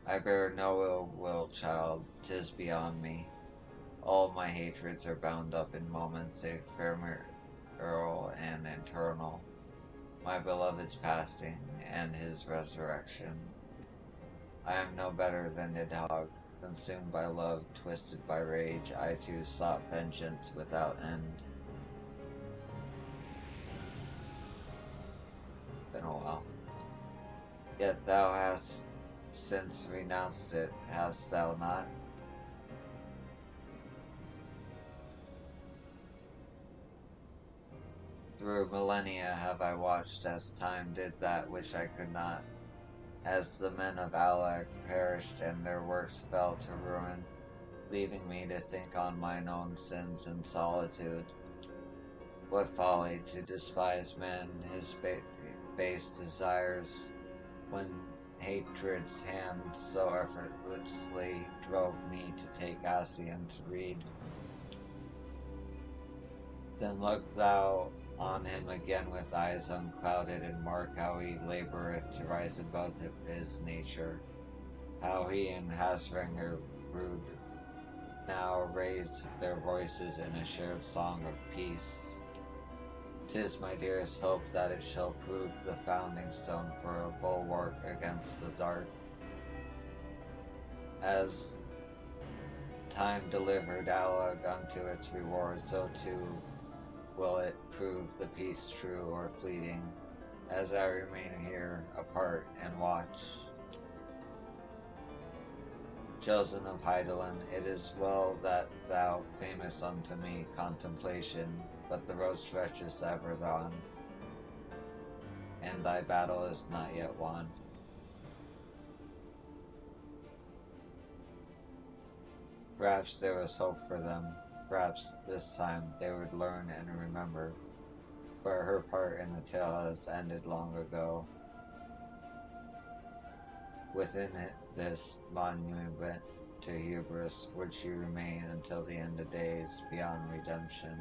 I bear no ill will, child, 'tis beyond me. All my hatreds are bound up in moments ephemeral and eternal. my beloved's passing, and his resurrection. I am no better than a dog, consumed by love, twisted by rage. I too sought vengeance without end. Been a while. Yet thou hast since renounced it, hast thou not? Through millennia have I watched as time did that which I could not, as the men of Alag perished and their works fell to ruin, leaving me to think on mine own sins in solitude. What folly to despise man, his base desires, when hatred's hand so effortlessly drove me to take Asian to read. Then look thou on him again with eyes unclouded, and mark how he laboureth to rise above his nature, how he and Hasringer brood now raise their voices in a shared song of peace. 'Tis my dearest hope that it shall prove the founding stone for a bulwark against the dark. As time delivered Alag unto its reward, so too will it prove the peace true or fleeting, as I remain here apart and watch. Chosen of Heidelin, it is well that thou claimest unto me contemplation, but the road stretches ever on, and thy battle is not yet won. Perhaps there was hope for them. Perhaps this time they would learn and remember, but her part in the tale has ended long ago. Within this monument to hubris would she remain until the end of days beyond redemption.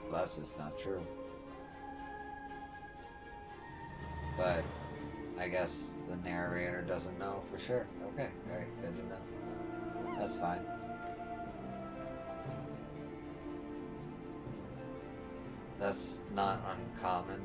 Unless it's not true. But I guess the narrator doesn't know for sure. Okay, alright, good to know. That's fine. That's not uncommon.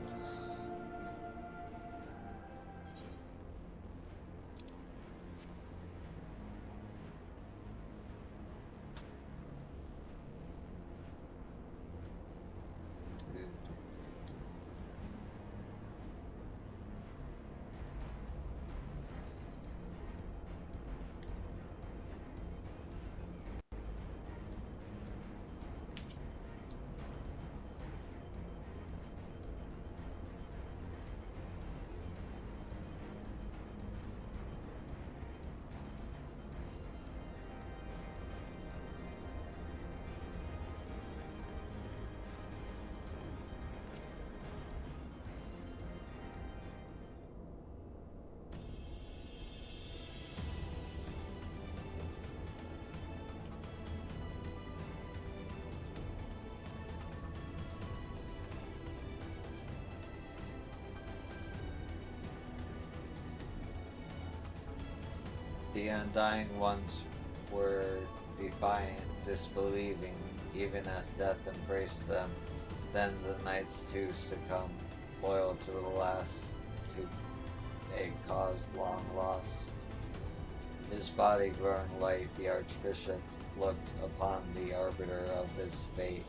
The undying ones were defiant, disbelieving, even as death embraced them. Then the knights too succumbed, loyal to the last, to a cause long lost. His body growing light, the archbishop looked upon the arbiter of his fate,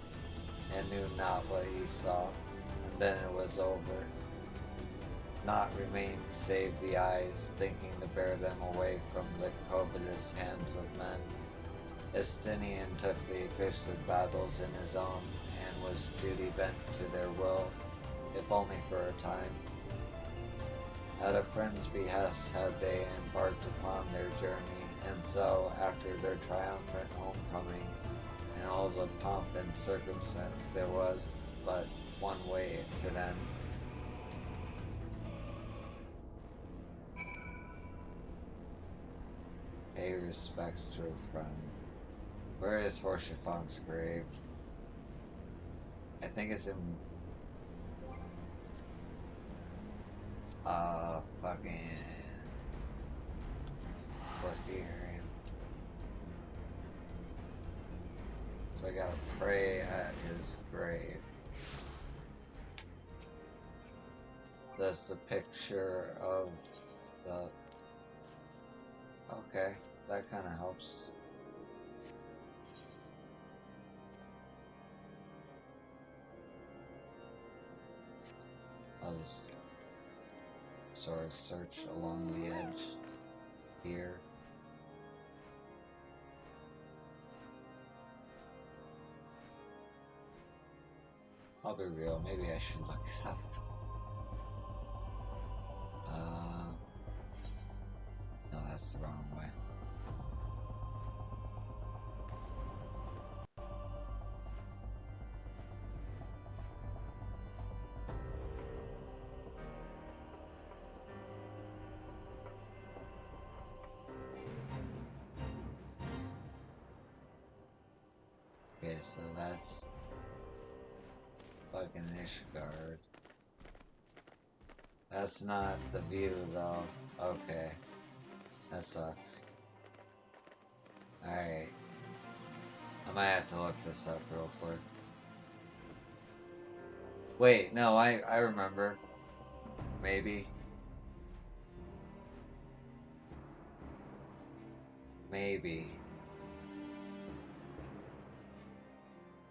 and knew not what he saw, and then it was over. Naught remained save the eyes, thinking to bear them away from the covetous hands of men. Estinian took the accursed battles in his own, and was duty bent to their will, if only for a time. At a friend's behest had they embarked upon their journey, and so, after their triumphant homecoming, and all the pomp and circumstance, there was but one way it could end. Pay respects to a friend. Where is Horschifon's grave? I think it's in fucking Porthier. So So I gotta pray at his grave. That's the picture of the... Okay, that kind of helps. I'll just sort of search along the edge here. I'll be real, maybe I should look it up. No, that's the wrong way. Okay, so that's fucking Ishgard. That's not the view though. Okay. That sucks. Alright. I might have to look this up real quick. Wait, no, I remember. Maybe. Maybe.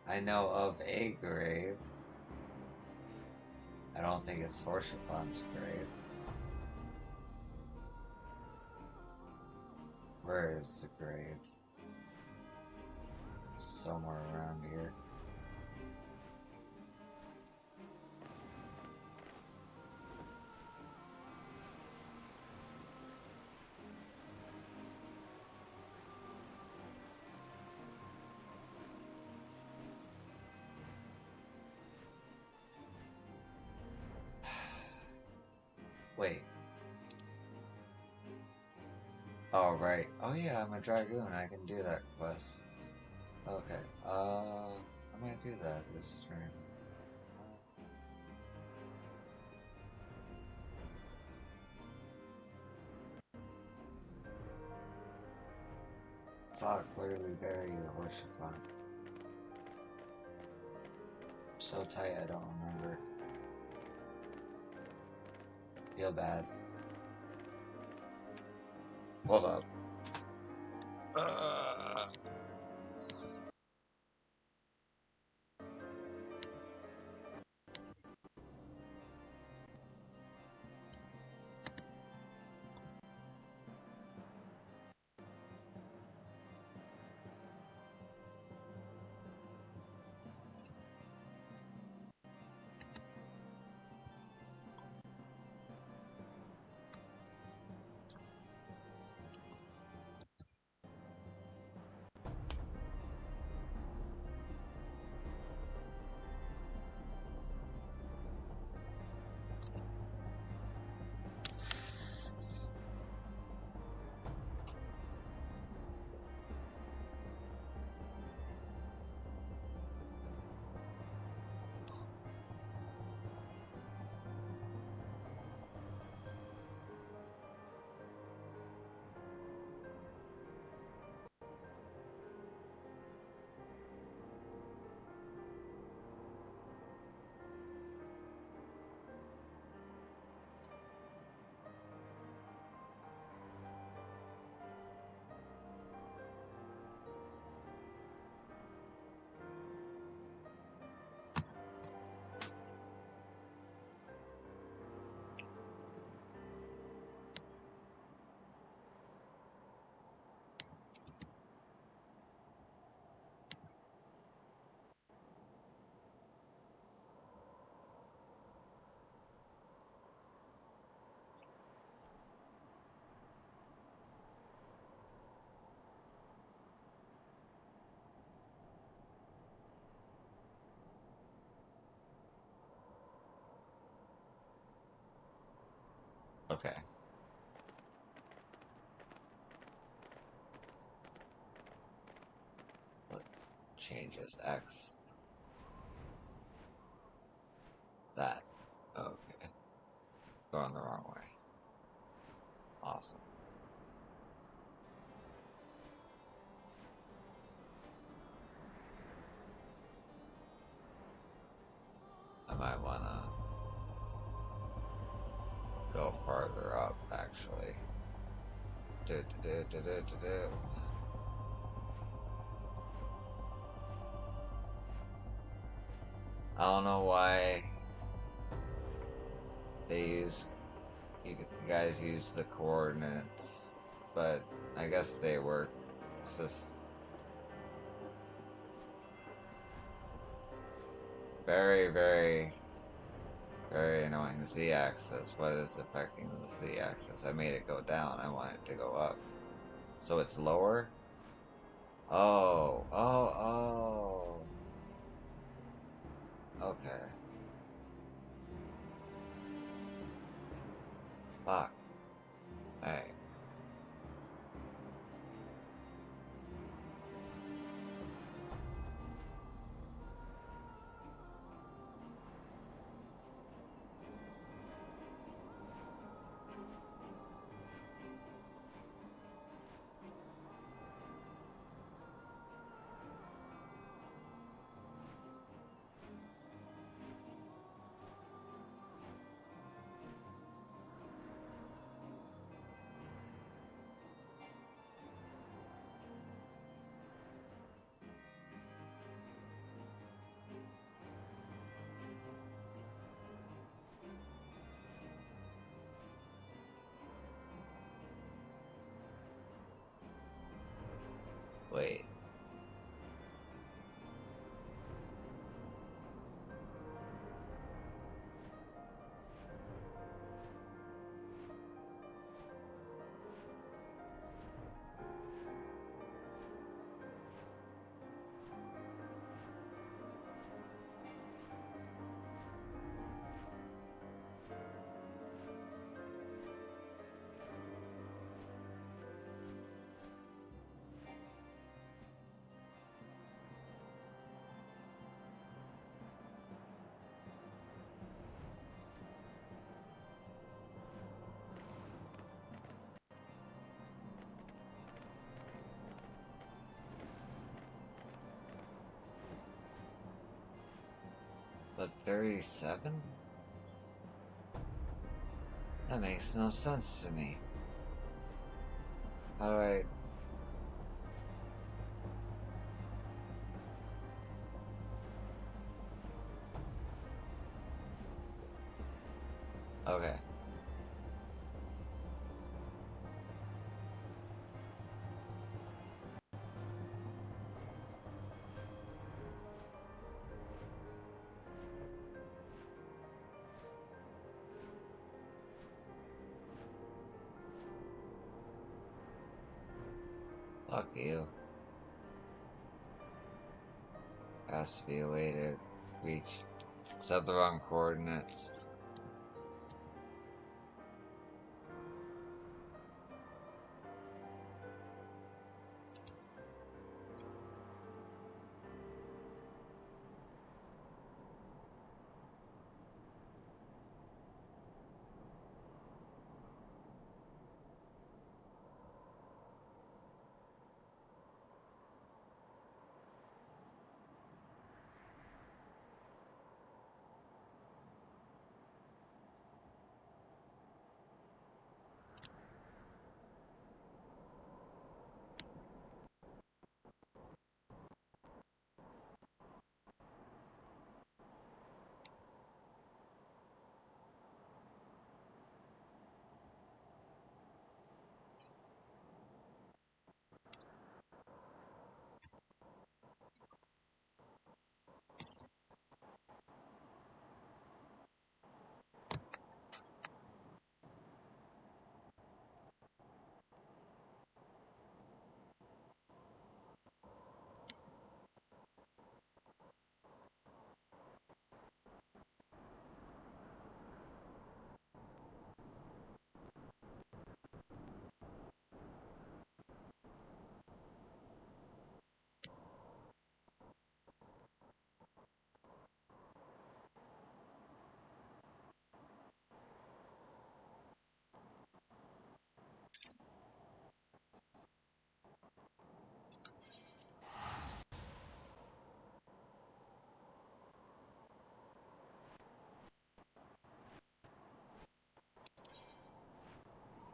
I know of a grave. I don't think it's Horshafan's grave. Where is the grave? Somewhere around here. Wait. Oh, right. Oh, yeah, I'm a dragoon. I can do that quest. Okay. I might do that this turn. Fuck, where did we bury you, Horsefun? So tight, I don't remember. Feel bad. Hold up. Okay. What changes X? That. Okay. Going the wrong way. Awesome. might wanna go farther up, actually. I don't know why you guys use the coordinates, but I guess they work. It's just very, very, very annoying. Z-axis. What is affecting the Z-axis? I made it go down. I want it to go up. So it's lower? Oh, oh, oh. Okay. Fuck. Hey. Wait. But 37? That makes no sense to me. How do I... Okay. Fuck you. Has to be a way to reach. Set the wrong coordinates.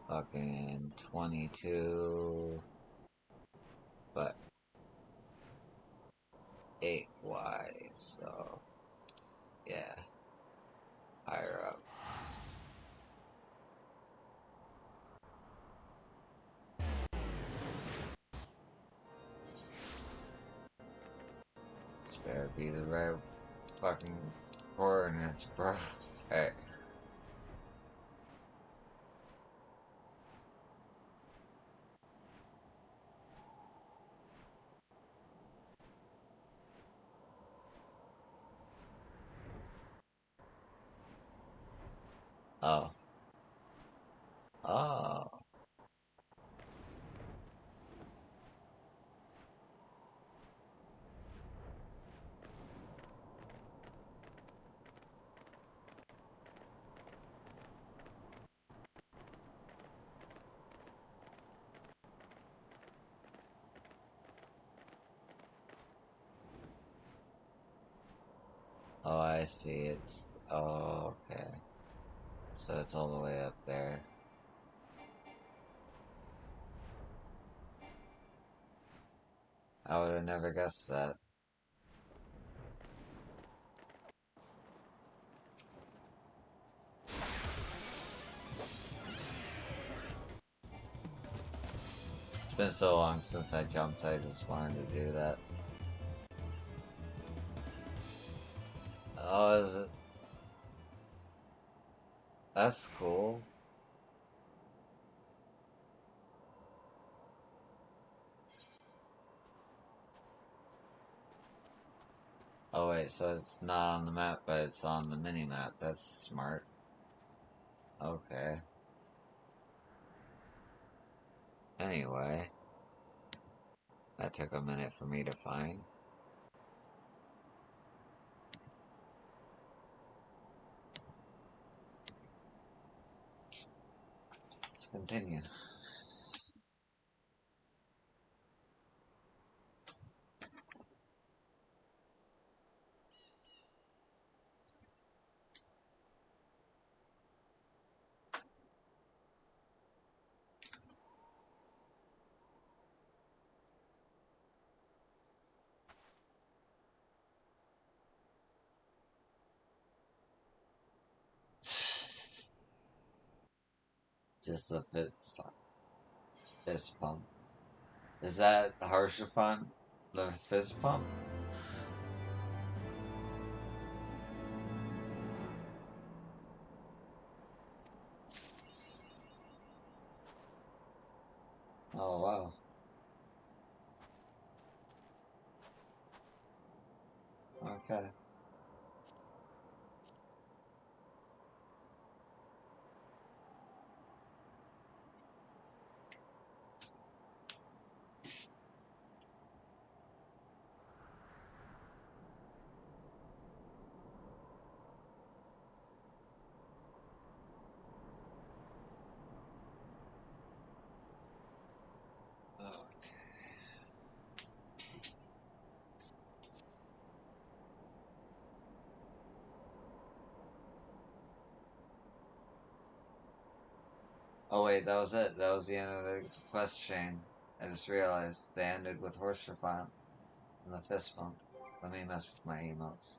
fucking 22, but 8 wide, so yeah, higher up. This better be the right fucking coordinates, bro. Hey. Oh. Oh. Oh, I see. It's. Oh, okay. So it's all the way up there. I would have never guessed that. It's been so long since I jumped, I just wanted to do that. Oh, is it? That's cool. Oh wait, so it's not on the map, but it's on the mini-map. That's smart. Okay. Anyway, that took a minute for me to find. Let's continue. Just a fist pump. Is that harsher fun? The fist pump? Oh wow. Okay. Okay. Oh wait, that was it. That was the end of the quest chain. I just realized they ended with horse font and the fist pump. Let me mess with my emotes.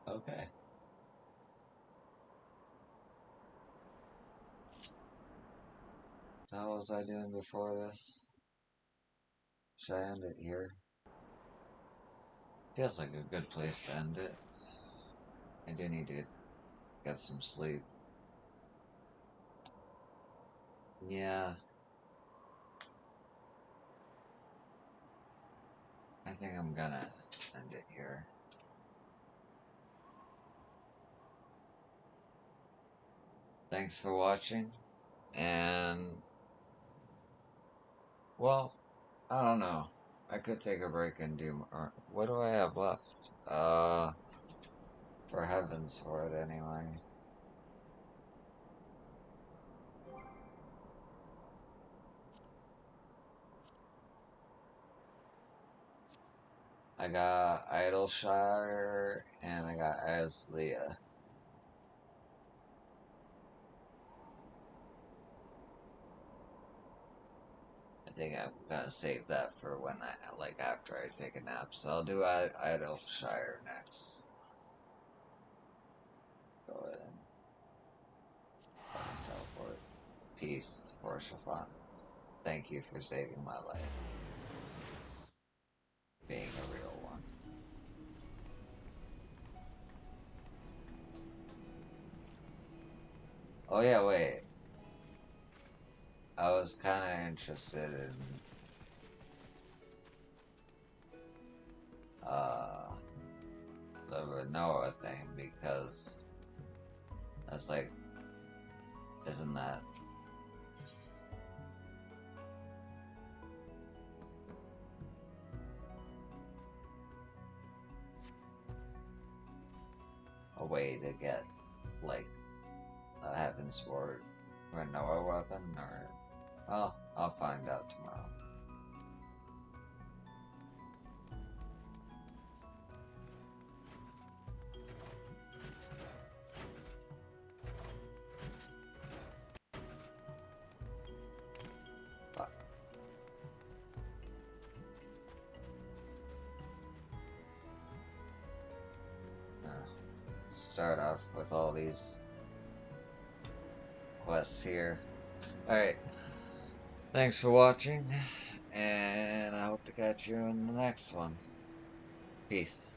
Okay. How was I doing before this? Should I end it here? Feels like a good place to end it. I do need to get some sleep. Yeah, I think I'm gonna end it here. Thanks for watching, and well, I don't know. I could take a break and do more. What do I have left? For heavensward anyway. I got Idleshire and I got Asleah. I think I'm gonna save that for when after I take a nap. So I'll do Idleshire next. Go ahead and fucking teleport. Peace, Porshafan. Thank you for saving my life. Being a real one. Oh yeah, wait. I was kinda interested in uh the Renoa thing because that's like, isn't that a way to get like a heavensward Renoa weapon? Or well, I'll find out tomorrow. But start off with all these quests here. Alright, thanks for watching, and I hope to catch you in the next one. Peace.